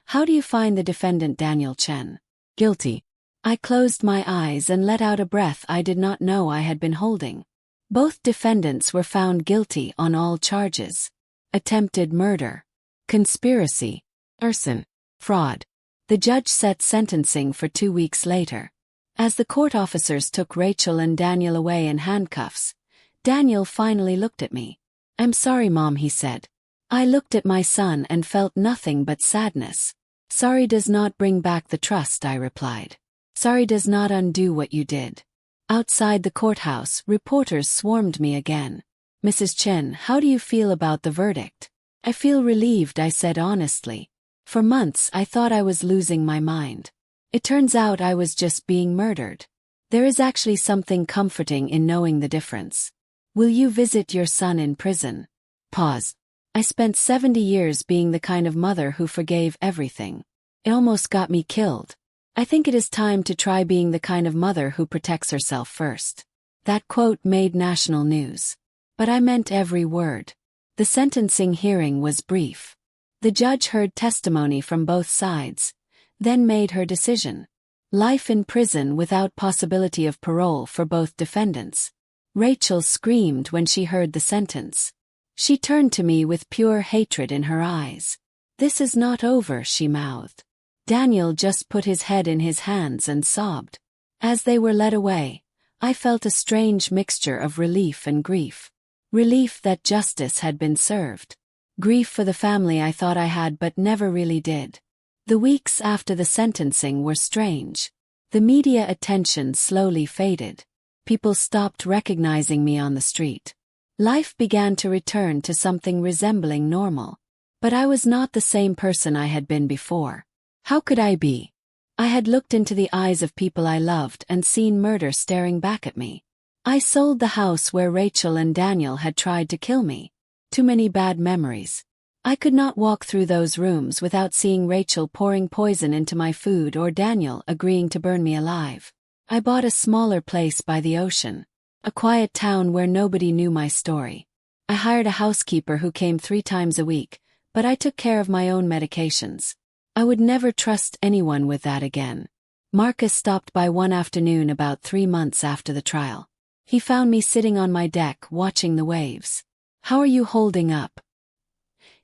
[SPEAKER 1] How do you find the defendant Daniel Chen? Guilty. I closed my eyes and let out a breath I did not know I had been holding. Both defendants were found guilty on all charges. Attempted murder, conspiracy, arson, fraud. The judge set sentencing for 2 weeks later. As the court officers took Rachel and Daniel away in handcuffs, Daniel finally looked at me. "I'm sorry, Mom," he said. I looked at my son and felt nothing but sadness. "Sorry does not bring back the trust," I replied. "Sorry does not undo what you did." Outside the courthouse, reporters swarmed me again. "Mrs. Chen, how do you feel about the verdict?" "I feel relieved," I said honestly. For months I thought I was losing my mind. It turns out I was just being murdered. There is actually something comforting in knowing the difference. "Will you visit your son in prison?" Pause. I spent 70 years being the kind of mother who forgave everything. It almost got me killed. I think it is time to try being the kind of mother who protects herself first. That quote made national news. But I meant every word. The sentencing hearing was brief. The judge heard testimony from both sides, then made her decision. Life in prison without possibility of parole for both defendants. Rachel screamed when she heard the sentence. She turned to me with pure hatred in her eyes. "This is not over," she mouthed. Daniel just put his head in his hands and sobbed. As they were led away, I felt a strange mixture of relief and grief. Relief that justice had been served. Grief for the family I thought I had but never really did. The weeks after the sentencing were strange. The media attention slowly faded. People stopped recognizing me on the street. Life began to return to something resembling normal. But I was not the same person I had been before. How could I be? I had looked into the eyes of people I loved and seen murder staring back at me. I sold the house where Rachel and Daniel had tried to kill me. Too many bad memories. I could not walk through those rooms without seeing Rachel pouring poison into my food or Daniel agreeing to burn me alive. I bought a smaller place by the ocean. A quiet town where nobody knew my story. I hired a housekeeper who came 3 times a week, but I took care of my own medications. I would never trust anyone with that again. Marcus stopped by one afternoon about 3 months after the trial. He found me sitting on my deck watching the waves. "How are you holding up?"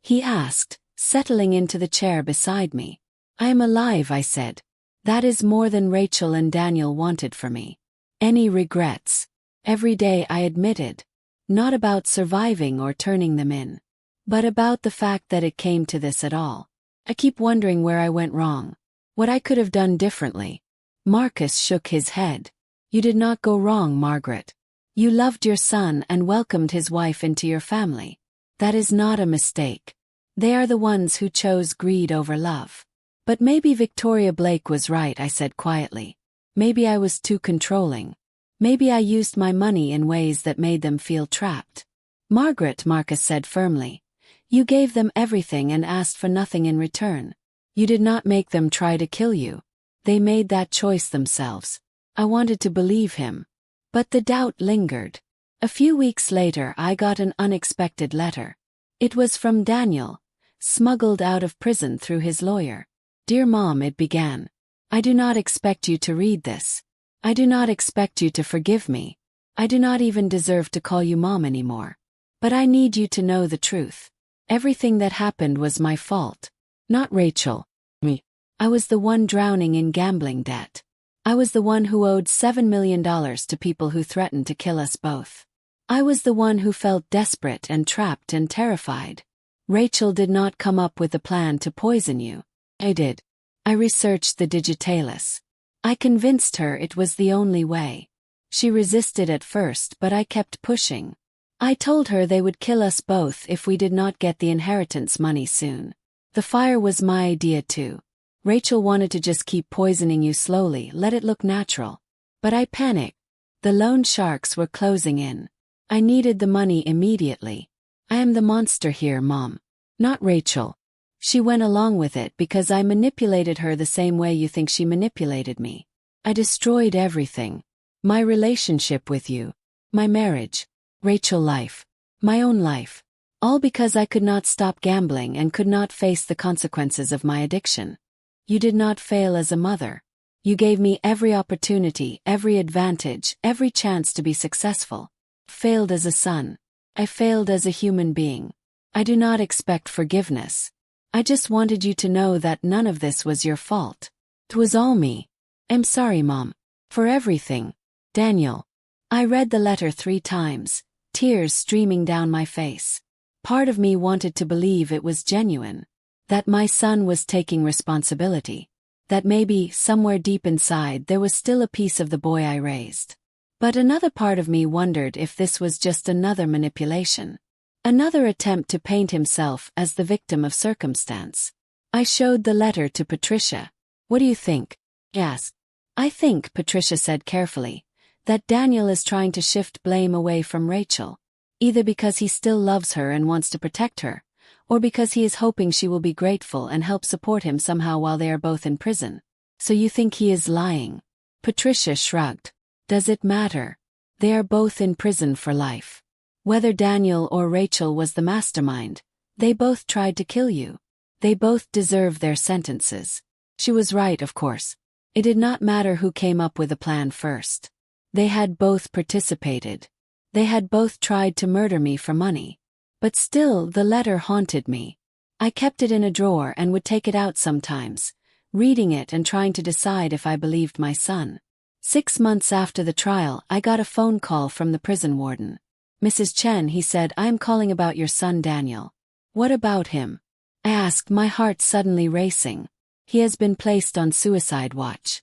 [SPEAKER 1] he asked, settling into the chair beside me. "I am alive," I said. "That is more than Rachel and Daniel wanted for me." "Any regrets?" "Every day," I admitted. Not about surviving or turning them in, but about the fact that it came to this at all. I keep wondering where I went wrong. What I could have done differently. Marcus shook his head. "You did not go wrong, Margaret. You loved your son and welcomed his wife into your family. That is not a mistake. They are the ones who chose greed over love." "But maybe Victoria Blake was right," I said quietly. "Maybe I was too controlling. Maybe I used my money in ways that made them feel trapped." "Margaret," Marcus said firmly. "You gave them everything and asked for nothing in return. You did not make them try to kill you. They made that choice themselves." I wanted to believe him. But the doubt lingered. A few weeks later I got an unexpected letter. It was from Daniel, smuggled out of prison through his lawyer. "Dear Mom," it began. "I do not expect you to read this. I do not expect you to forgive me. I do not even deserve to call you Mom anymore. But I need you to know the truth. Everything that happened was my fault. Not Rachel. Me. I was the one drowning in gambling debt. I was the one who owed $7 million to people who threatened to kill us both. I was the one who felt desperate and trapped and terrified. Rachel did not come up with a plan to poison you. I did. I researched the digitalis. I convinced her it was the only way. She resisted at first, but I kept pushing. I told her they would kill us both if we did not get the inheritance money soon. The fire was my idea too. Rachel wanted to just keep poisoning you slowly, let it look natural. But I panicked. The loan sharks were closing in. I needed the money immediately. I am the monster here, Mom. Not Rachel. She went along with it because I manipulated her the same way you think she manipulated me. I destroyed everything. My relationship with you. My marriage. Rachel life. My own life. All because I could not stop gambling and could not face the consequences of my addiction. You did not fail as a mother. You gave me every opportunity, every advantage, every chance to be successful. Failed as a son. I failed as a human being. I do not expect forgiveness. I just wanted you to know that none of this was your fault. It was all me. I'm sorry, Mom. For everything. Daniel. I read the letter 3 times, tears streaming down my face. Part of me wanted to believe it was genuine. That my son was taking responsibility. That maybe, somewhere deep inside, there was still a piece of the boy I raised. But another part of me wondered if this was just another manipulation. Another attempt to paint himself as the victim of circumstance. I showed the letter to Patricia. What do you think? He asked. I think, Patricia said carefully, that Daniel is trying to shift blame away from Rachel. Either because he still loves her and wants to protect her, or because he is hoping she will be grateful and help support him somehow while they are both in prison. So you think he is lying? Patricia shrugged. Does it matter? They are both in prison for life. Whether Daniel or Rachel was the mastermind, they both tried to kill you. They both deserve their sentences. She was right, of course. It did not matter who came up with the plan first. They had both participated. They had both tried to murder me for money. But still, the letter haunted me. I kept it in a drawer and would take it out sometimes, reading it and trying to decide if I believed my son. 6 months after the trial, I got a phone call from the prison warden. Mrs. Chen, he said, I am calling about your son Daniel. What about him? I asked, my heart suddenly racing. He has been placed on suicide watch.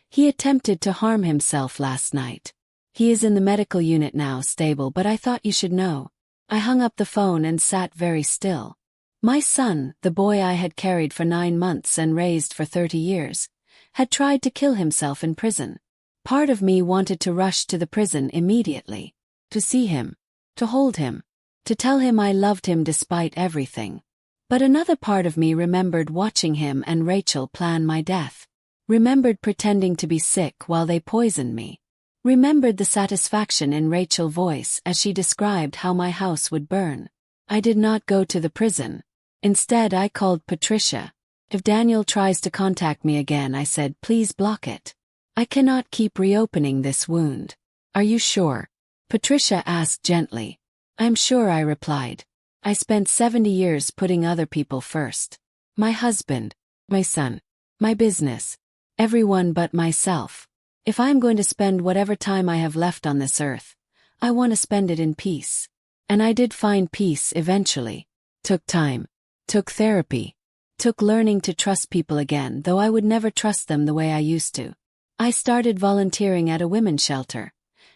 [SPEAKER 1] He attempted to harm himself last night. He is in the medical unit now, stable, but I thought you should know. I hung up the phone and sat very still. My son, the boy I had carried for 9 months and raised for 30 years, had tried to kill himself in prison. Part of me wanted to rush to the prison immediately. To see him. To hold him. To tell him I loved him despite everything. But another part of me remembered watching him and Rachel plan my death. Remembered pretending to be sick while they poisoned me. Remembered the satisfaction in Rachel's voice as she described how my house would burn. I did not go to the prison. Instead, I called Patricia. If Daniel tries to contact me again, I said, please block it. I cannot keep reopening this wound. Are you sure? Patricia asked gently. I'm sure, I replied. I spent 70 years putting other people first. My husband, my son, my business, everyone but myself. If I'm going to spend whatever time I have left on this earth, I want to spend it in peace. And I did find peace eventually. Took time. Took therapy. Took learning to trust people again, though I would never trust them the way I used to. I started volunteering at a women's shelter,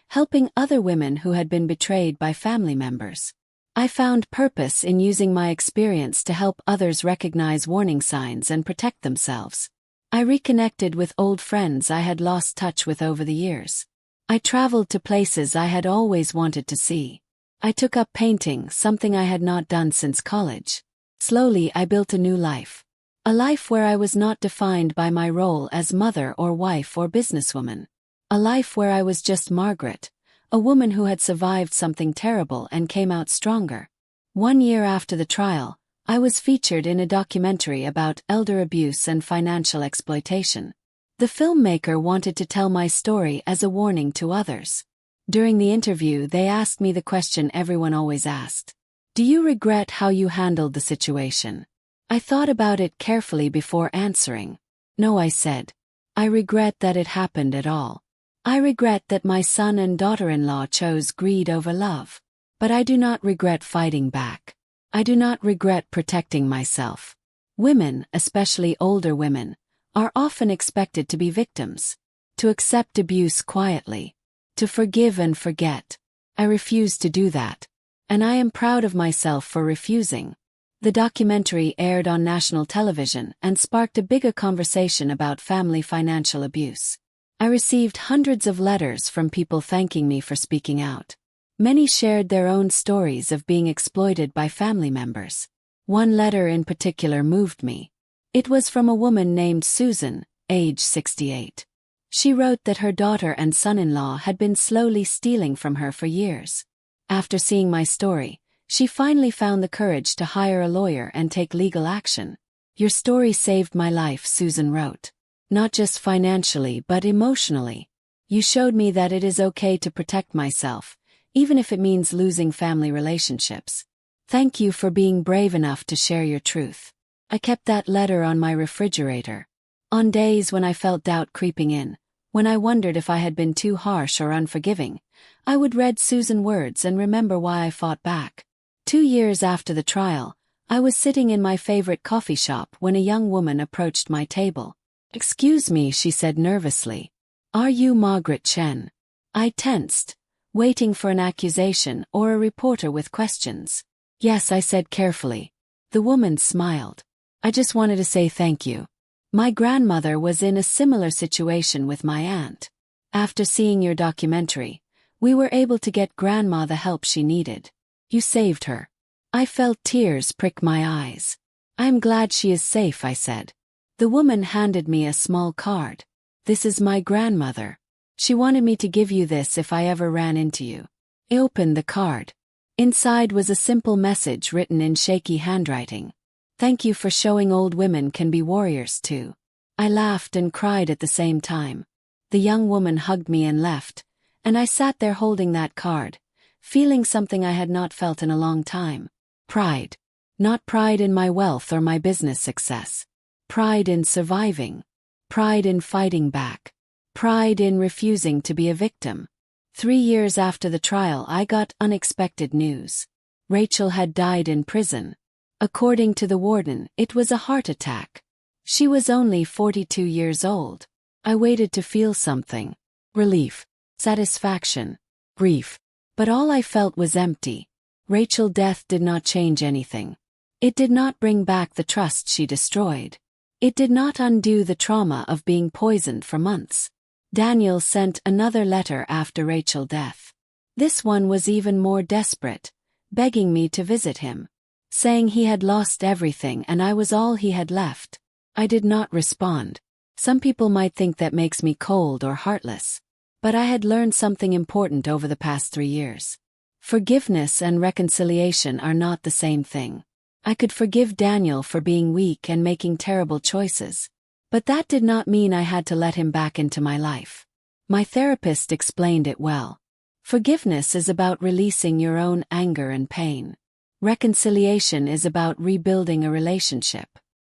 [SPEAKER 1] helping other women who had been betrayed by family members. I found purpose in using my experience to help others recognize warning signs and protect themselves. I reconnected with old friends I had lost touch with over the years. I traveled to places I had always wanted to see. I took up painting, something I had not done since college. Slowly, I built a new life. A life where I was not defined by my role as mother or wife or businesswoman. A life where I was just Margaret, a woman who had survived something terrible and came out stronger. 1 year after the trial, I was featured in a documentary about elder abuse and financial exploitation. The filmmaker wanted to tell my story as a warning to others. During the interview, they asked me the question everyone always asked. Do you regret how you handled the situation? I thought about it carefully before answering. No, I said. I regret that it happened at all. I regret that my son and daughter-in-law chose greed over love. But I do not regret fighting back. I do not regret protecting myself. Women, especially older women, are often expected to be victims. To accept abuse quietly. To forgive and forget. I refuse to do that. And I am proud of myself for refusing. The documentary aired on national television and sparked a bigger conversation about family financial abuse. I received hundreds of letters from people thanking me for speaking out. Many shared their own stories of being exploited by family members. One letter in particular moved me. It was from a woman named Susan, age 68. She wrote that her daughter and son-in-law had been slowly stealing from her for years. After seeing my story, she finally found the courage to hire a lawyer and take legal action. "Your story saved my life," Susan wrote. "Not just financially but emotionally. You showed me that it is okay to protect myself, even if it means losing family relationships. Thank you for being brave enough to share your truth." I kept that letter on my refrigerator. On days when I felt doubt creeping in, when I wondered if I had been too harsh or unforgiving, I would read Susan's words and remember why I fought back. 2 years after the trial, I was sitting in my favorite coffee shop when a young woman approached my table. "Excuse me," she said nervously. "Are you Margaret Chen?" I tensed, waiting for an accusation or a reporter with questions. "Yes," I said carefully. The woman smiled. "I just wanted to say thank you. My grandmother was in a similar situation with my aunt. After seeing your documentary, we were able to get Grandma the help she needed. You saved her." I felt tears prick my eyes. "I'm glad she is safe," I said. The woman handed me a small card. "This is my grandmother. She wanted me to give you this if I ever ran into you." I opened the card. Inside was a simple message written in shaky handwriting. "Thank you for showing old women can be warriors too." I laughed and cried at the same time. The young woman hugged me and left, and I sat there holding that card, feeling something I had not felt in a long time. Pride. Not pride in my wealth or my business success. Pride in surviving. Pride in fighting back. Pride in refusing to be a victim. 3 years after the trial, I got unexpected news. Rachel had died in prison. According to the warden, it was a heart attack. She was only 42 years old. I waited to feel something. Relief. Satisfaction. Grief. But all I felt was empty. Rachel's death did not change anything. It did not bring back the trust she destroyed. It did not undo the trauma of being poisoned for months. Daniel sent another letter after Rachel's death. This one was even more desperate, begging me to visit him, saying he had lost everything and I was all he had left. I did not respond. Some people might think that makes me cold or heartless. But I had learned something important over the past 3 years. Forgiveness and reconciliation are not the same thing. I could forgive Daniel for being weak and making terrible choices. But that did not mean I had to let him back into my life. My therapist explained it well. Forgiveness is about releasing your own anger and pain. Reconciliation is about rebuilding a relationship.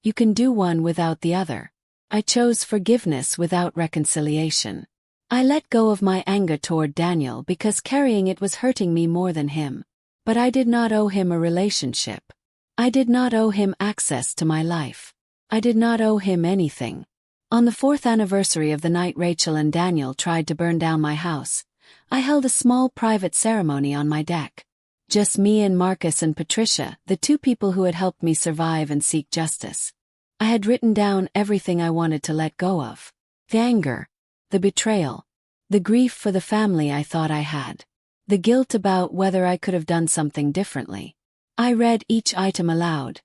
[SPEAKER 1] You can do one without the other. I chose forgiveness without reconciliation. I let go of my anger toward Daniel because carrying it was hurting me more than him. But I did not owe him a relationship. I did not owe him access to my life. I did not owe him anything. On the 4th anniversary of the night Rachel and Daniel tried to burn down my house, I held a small private ceremony on my deck. Just me and Marcus and Patricia, the 2 people who had helped me survive and seek justice. I had written down everything I wanted to let go of. The anger. The betrayal. The grief for the family I thought I had. The guilt about whether I could have done something differently. I read each item aloud,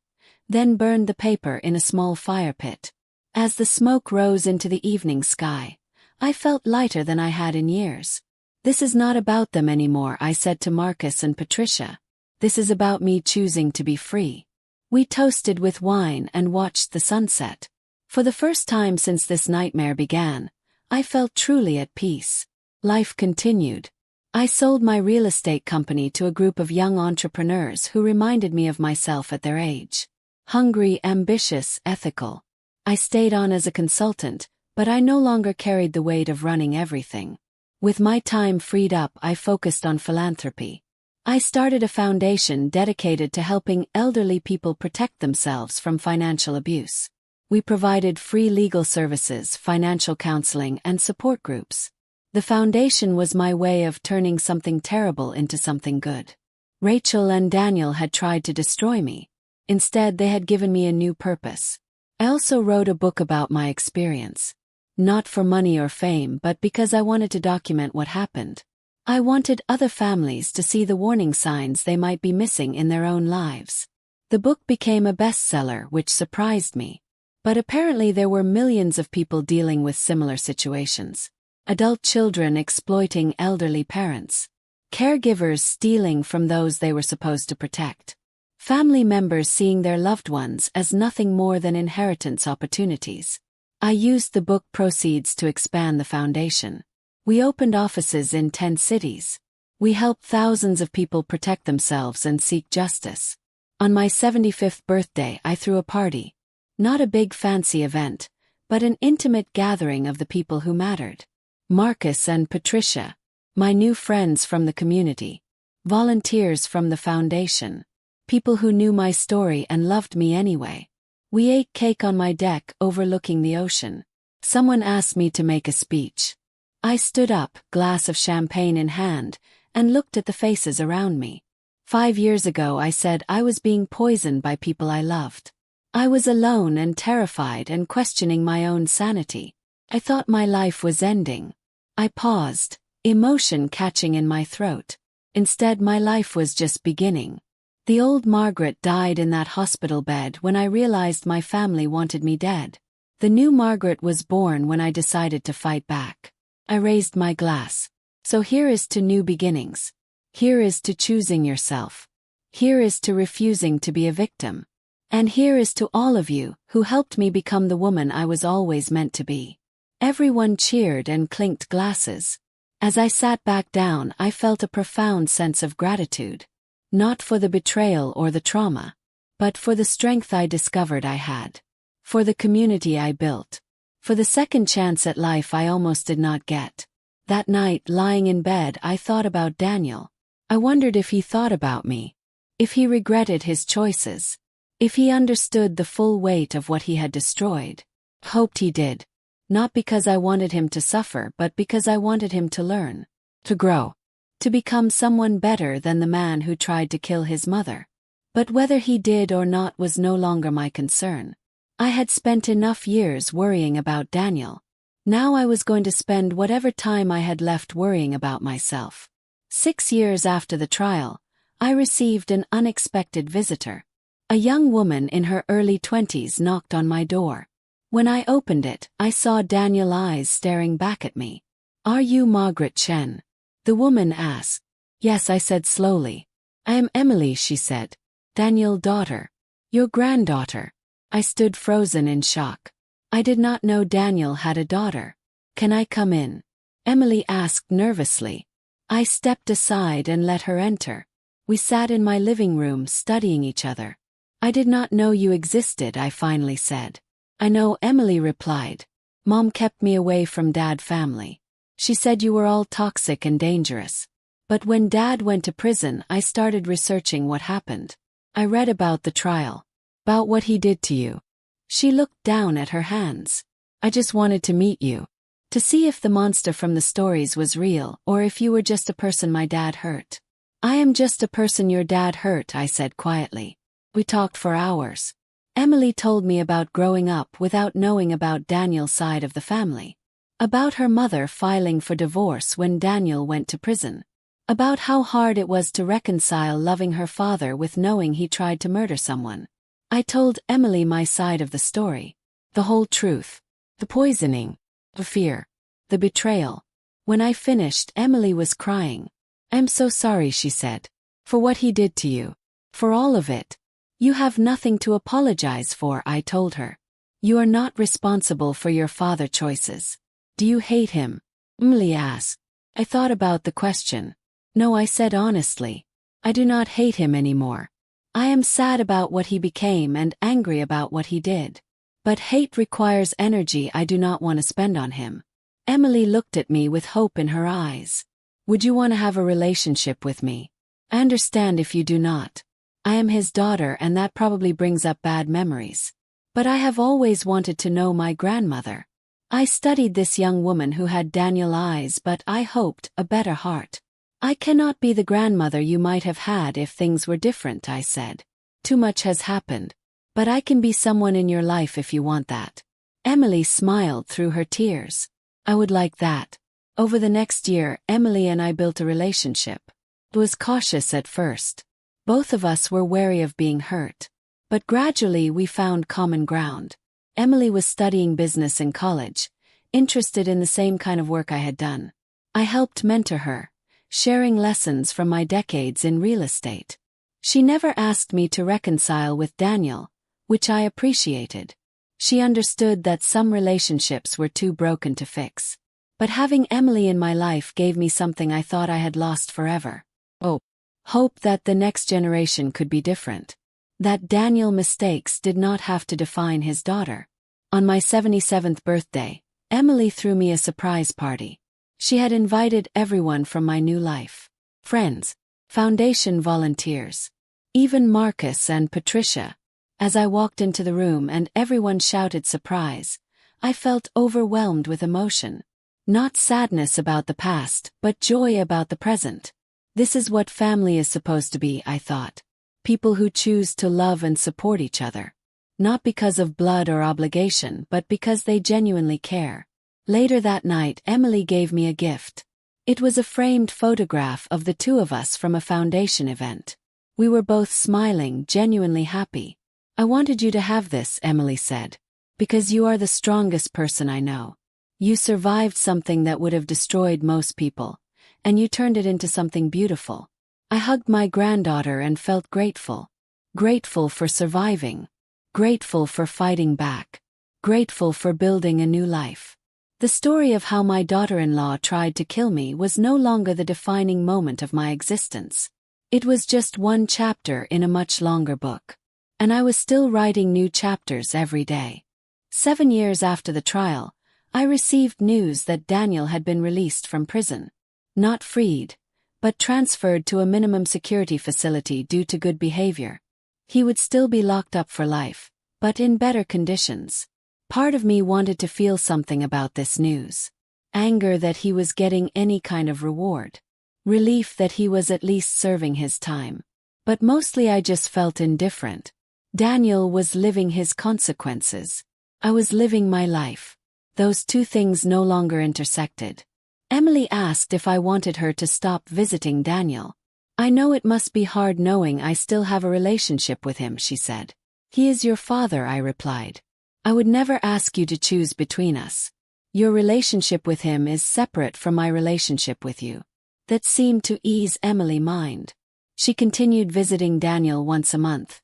[SPEAKER 1] then burned the paper in a small fire pit. As the smoke rose into the evening sky, I felt lighter than I had in years. "This is not about them anymore," I said to Marcus and Patricia. "This is about me choosing to be free." We toasted with wine and watched the sunset. For the first time since this nightmare began, I felt truly at peace. Life continued. I sold my real estate company to a group of young entrepreneurs who reminded me of myself at their age. Hungry, ambitious, ethical. I stayed on as a consultant, but I no longer carried the weight of running everything. With my time freed up, I focused on philanthropy. I started a foundation dedicated to helping elderly people protect themselves from financial abuse. We provided free legal services, financial counseling, and support groups. The foundation was my way of turning something terrible into something good. Rachel and Daniel had tried to destroy me. Instead, they had given me a new purpose. I also wrote a book about my experience. Not for money or fame, but because I wanted to document what happened. I wanted other families to see the warning signs they might be missing in their own lives. The book became a bestseller, which surprised me. But apparently there were millions of people dealing with similar situations. Adult children exploiting elderly parents. Caregivers stealing from those they were supposed to protect. Family members seeing their loved ones as nothing more than inheritance opportunities. I used the book proceeds to expand the foundation. We opened offices in 10 cities. We helped thousands of people protect themselves and seek justice. On my 75th birthday, I threw a party. Not a big fancy event, but an intimate gathering of the people who mattered. Marcus and Patricia, my new friends from the community. Volunteers from the foundation. People who knew my story and loved me anyway. We ate cake on my deck overlooking the ocean. Someone asked me to make a speech. I stood up, glass of champagne in hand, and looked at the faces around me. 5 years ago I said I was being poisoned by people I loved. I was alone and terrified and questioning my own sanity. I thought my life was ending. I paused, emotion catching in my throat. Instead, my life was just beginning. The old Margaret died in that hospital bed when I realized my family wanted me dead. The new Margaret was born when I decided to fight back. I raised my glass. So here is to new beginnings. Here is to choosing yourself. Here is to refusing to be a victim. And here is to all of you who helped me become the woman I was always meant to be. Everyone cheered and clinked glasses. As I sat back down, I felt a profound sense of gratitude. Not for the betrayal or the trauma, but for the strength I discovered I had. For the community I built. For the second chance at life I almost did not get. That night, lying in bed, I thought about Daniel. I wondered if he thought about me. If he regretted his choices. If he understood the full weight of what he had destroyed. Hoped he did. Not because I wanted him to suffer, but because I wanted him to learn. To grow. To become someone better than the man who tried to kill his mother. But whether he did or not was no longer my concern. I had spent enough years worrying about Daniel. Now I was going to spend whatever time I had left worrying about myself. 6 years after the trial, I received an unexpected visitor. A young woman in her early 20s knocked on my door. When I opened it, I saw Daniel's eyes staring back at me. "Are you Margaret Chen?" The woman asked. "Yes," I said slowly. "I am Emily," she said. "Daniel's daughter. Your granddaughter." I stood frozen in shock. I did not know Daniel had a daughter. "Can I come in?" Emily asked nervously. I stepped aside and let her enter. We sat in my living room studying each other. "I did not know you existed," I finally said. "I know," Emily replied. "Mom kept me away from Dad's family. She said you were all toxic and dangerous. But when Dad went to prison, I started researching what happened. I read about the trial. About what he did to you." She looked down at her hands. "I just wanted to meet you. To see if the monster from the stories was real or if you were just a person my dad hurt." "I am just a person your dad hurt," I said quietly. We talked for hours. Emily told me about growing up without knowing about Daniel's side of the family. About her mother filing for divorce when Daniel went to prison. About how hard it was to reconcile loving her father with knowing he tried to murder someone. I told Emily my side of the story. The whole truth. The poisoning. The fear. The betrayal. When I finished, Emily was crying. "I'm so sorry," she said. "For what he did to you. For all of it. You have nothing to apologize for," I told her. "You are not responsible for your father's choices." "Do you hate him?" Emily asked. I thought about the question. "No," I said honestly. "I do not hate him anymore. I am sad about what he became and angry about what he did. But hate requires energy I do not want to spend on him." Emily looked at me with hope in her eyes. "Would you want to have a relationship with me? I understand if you do not. I am his daughter and that probably brings up bad memories. But I have always wanted to know my grandmother." I studied this young woman who had Daniel's eyes but I hoped a better heart. "I cannot be the grandmother you might have had if things were different," I said. "Too much has happened. But I can be someone in your life if you want that." Emily smiled through her tears. "I would like that." Over the next year, Emily and I built a relationship. It was cautious at first. Both of us were wary of being hurt. But gradually we found common ground. Emily was studying business in college, interested in the same kind of work I had done. I helped mentor her, sharing lessons from my decades in real estate. She never asked me to reconcile with Daniel, which I appreciated. She understood that some relationships were too broken to fix. But having Emily in my life gave me something I thought I had lost forever. Hope that the next generation could be different. That Daniel's mistakes did not have to define his daughter. On my 77th birthday, Emily threw me a surprise party. She had invited everyone from my new life. Friends, foundation volunteers, even Marcus and Patricia. As I walked into the room and everyone shouted surprise, I felt overwhelmed with emotion. Not sadness about the past, but joy about the present. This is what family is supposed to be, I thought. People who choose to love and support each other. Not because of blood or obligation, but because they genuinely care. Later that night, Emily gave me a gift. It was a framed photograph of the two of us from a foundation event. We were both smiling, genuinely happy. "I wanted you to have this," Emily said. "Because you are the strongest person I know. You survived something that would have destroyed most people, and you turned it into something beautiful." I hugged my granddaughter and felt grateful. Grateful for surviving. Grateful for fighting back. Grateful for building a new life. The story of how my daughter-in-law tried to kill me was no longer the defining moment of my existence. It was just one chapter in a much longer book. And I was still writing new chapters every day. 7 years after the trial, I received news that Daniel had been released from prison. Not freed, but transferred to a minimum security facility due to good behavior. He would still be locked up for life, but in better conditions. Part of me wanted to feel something about this news. Anger that he was getting any kind of reward. Relief that he was at least serving his time. But mostly I just felt indifferent. Daniel was living his consequences. I was living my life. Those two things no longer intersected. Emily asked if I wanted her to stop visiting Daniel. "I know it must be hard knowing I still have a relationship with him," she said. "He is your father," I replied. "I would never ask you to choose between us. Your relationship with him is separate from my relationship with you." That seemed to ease Emily's mind. She continued visiting Daniel once a month.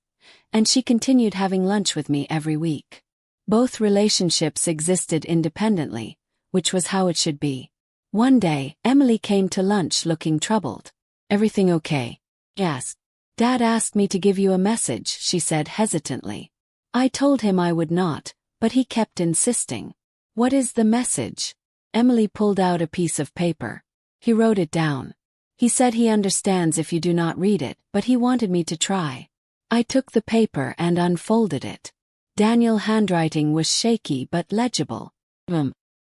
[SPEAKER 1] And she continued having lunch with me every week. Both relationships existed independently, which was how it should be. One day, Emily came to lunch looking troubled. "Everything okay?" "Yes. Dad asked me to give you a message," she said hesitantly. I told him I would not, but he kept insisting. "What is the message?" Emily pulled out a piece of paper. He wrote it down. He said he understands if you do not read it, but he wanted me to try. I took the paper and unfolded it. Daniel's handwriting was shaky but legible.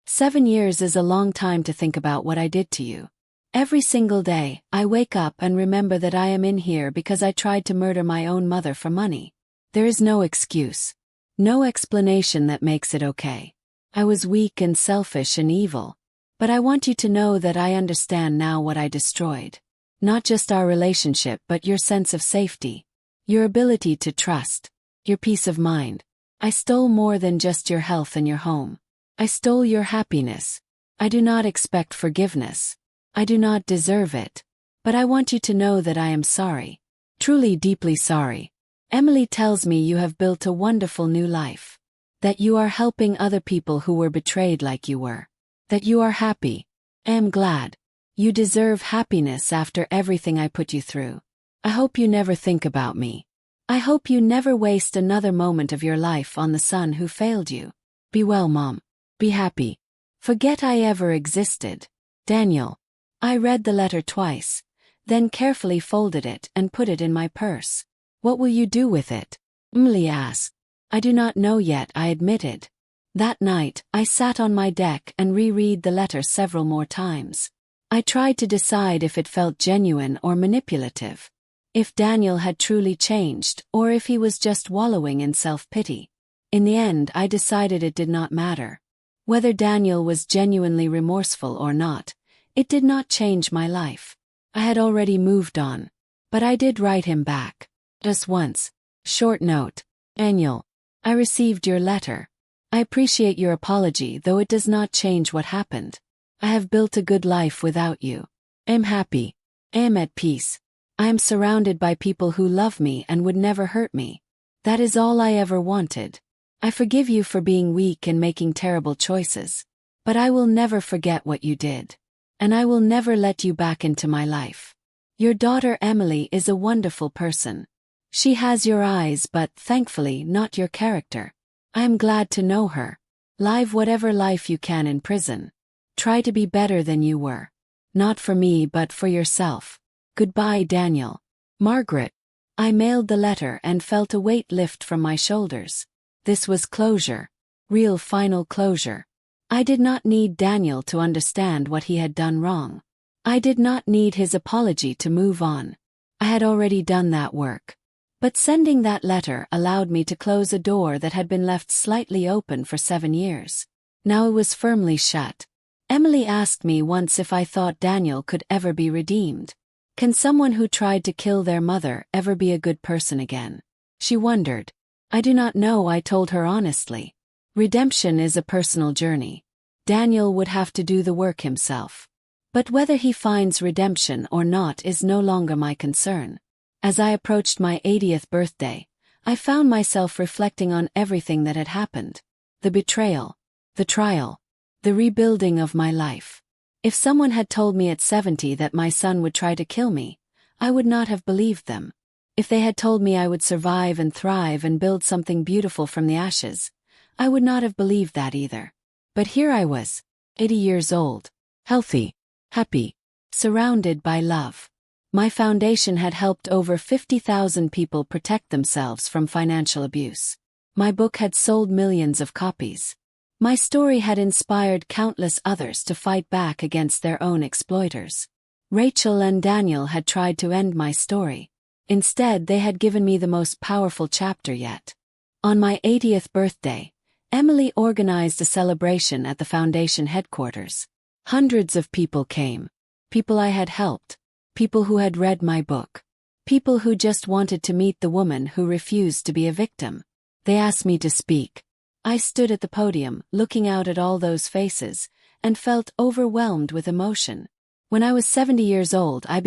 [SPEAKER 1] 7 years is a long time to think about what I did to you. Every single day, I wake up and remember that I am in here because I tried to murder my own mother for money. There is no excuse. No explanation that makes it okay. I was weak and selfish and evil. But I want you to know that I understand now what I destroyed. Not just our relationship but your sense of safety. Your ability to trust. Your peace of mind. I stole more than just your health and your home. I stole your happiness. I do not expect forgiveness. I do not deserve it. But I want you to know that I am sorry. Truly deeply sorry. Emily tells me you have built a wonderful new life. That you are helping other people who were betrayed like you were. That you are happy. I am glad. You deserve happiness after everything I put you through. I hope you never think about me. I hope you never waste another moment of your life on the son who failed you. Be well, Mom. Be happy. Forget I ever existed. Daniel. I read the letter twice, then carefully folded it and put it in my purse. "What will you do with it?" Emily asked. "I do not know yet," I admitted. That night, I sat on my deck and reread the letter several more times. I tried to decide if it felt genuine or manipulative. If Daniel had truly changed, or if he was just wallowing in self-pity. In the end, I decided it did not matter. Whether Daniel was genuinely remorseful or not, It did not change my life. I had already moved on. But I did write him back. Just once. Short note. Daniel, I received your letter. I appreciate your apology, though it does not change what happened. I have built a good life without you. I am happy. I am at peace. I am surrounded by people who love me and would never hurt me. That is all I ever wanted. I forgive you for being weak and making terrible choices. But I will never forget what you did. And I will never let you back into my life. Your daughter Emily is a wonderful person. She has your eyes but, thankfully, not your character. I am glad to know her. Live whatever life you can in prison. Try to be better than you were. Not for me but for yourself. Goodbye, Daniel. Margaret. I mailed the letter and felt a weight lift from my shoulders. This was closure. Real final closure. I did not need Daniel to understand what he had done wrong. I did not need his apology to move on. I had already done that work. But sending that letter allowed me to close a door that had been left slightly open for 7 years. Now it was firmly shut. Emily asked me once if I thought Daniel could ever be redeemed. Can someone who tried to kill their mother ever be a good person again? She wondered. I do not know, I told her honestly. Redemption is a personal journey. Daniel would have to do the work himself. But whether he finds redemption or not is no longer my concern. As I approached my 80th birthday, I found myself reflecting on everything that had happened. The betrayal, the trial, the rebuilding of my life. If someone had told me at 70 that my son would try to kill me, I would not have believed them. If they had told me I would survive and thrive and build something beautiful from the ashes, I would not have believed that either. But here I was, 80 years old, healthy, happy, surrounded by love. My foundation had helped over 50,000 people protect themselves from financial abuse. My book had sold millions of copies. My story had inspired countless others to fight back against their own exploiters. Rachel and Daniel had tried to end my story. Instead, they had given me the most powerful chapter yet. On my 80th birthday, Emily organized a celebration at the foundation headquarters. Hundreds of people came. People I had helped. People who had read my book. People who just wanted to meet the woman who refused to be a victim. They asked me to speak. I stood at the podium, looking out at all those faces, and felt overwhelmed with emotion. When I was 70 years old, I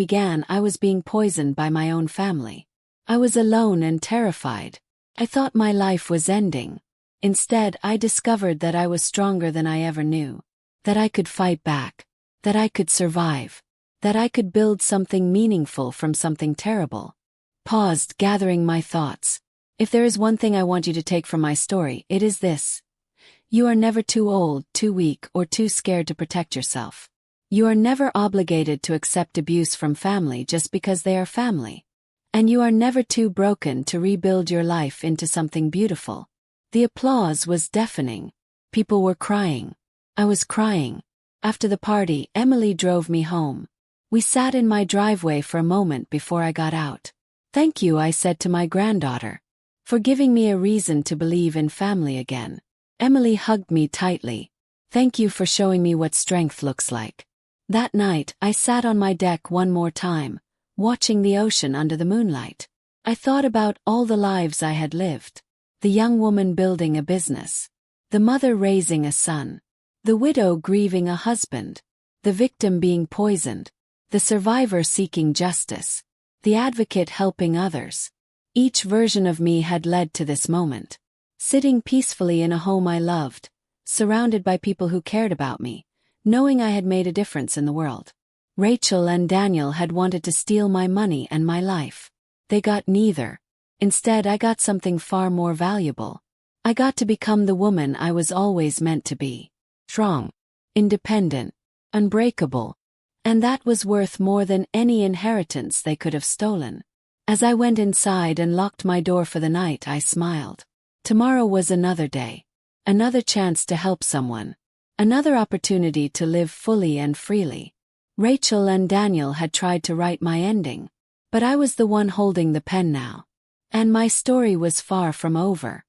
[SPEAKER 1] was being poisoned by my own family. I was alone and terrified. I thought my life was ending. Instead, I discovered that I was stronger than I ever knew. That I could fight back. That I could survive. That I could build something meaningful from something terrible. Paused, gathering my thoughts. If there is one thing I want you to take from my story, it is this. You are never too old, too weak, or too scared to protect yourself. You are never obligated to accept abuse from family just because they are family. And you are never too broken to rebuild your life into something beautiful. The applause was deafening. People were crying. I was crying. After the party, Emily drove me home. We sat in my driveway for a moment before I got out. Thank you, I said to my granddaughter, for giving me a reason to believe in family again. Emily hugged me tightly. Thank you for showing me what strength looks like. That night, I sat on my deck one more time, watching the ocean under the moonlight. I thought about all the lives I had lived. The young woman building a business. The mother raising a son. The widow grieving a husband. The victim being poisoned. The survivor seeking justice. The advocate helping others. Each version of me had led to this moment. Sitting peacefully in a home I loved, surrounded by people who cared about me, knowing I had made a difference in the world. Rachel and Daniel had wanted to steal my money and my life. They got neither. Instead, I got something far more valuable. I got to become the woman I was always meant to be. Strong, independent, unbreakable. And that was worth more than any inheritance they could have stolen. As I went inside and locked my door for the night, I smiled. Tomorrow was another day. Another chance to help someone. Another opportunity to live fully and freely. Rachel and Daniel had tried to write my ending. But I was the one holding the pen now. And my story was far from over.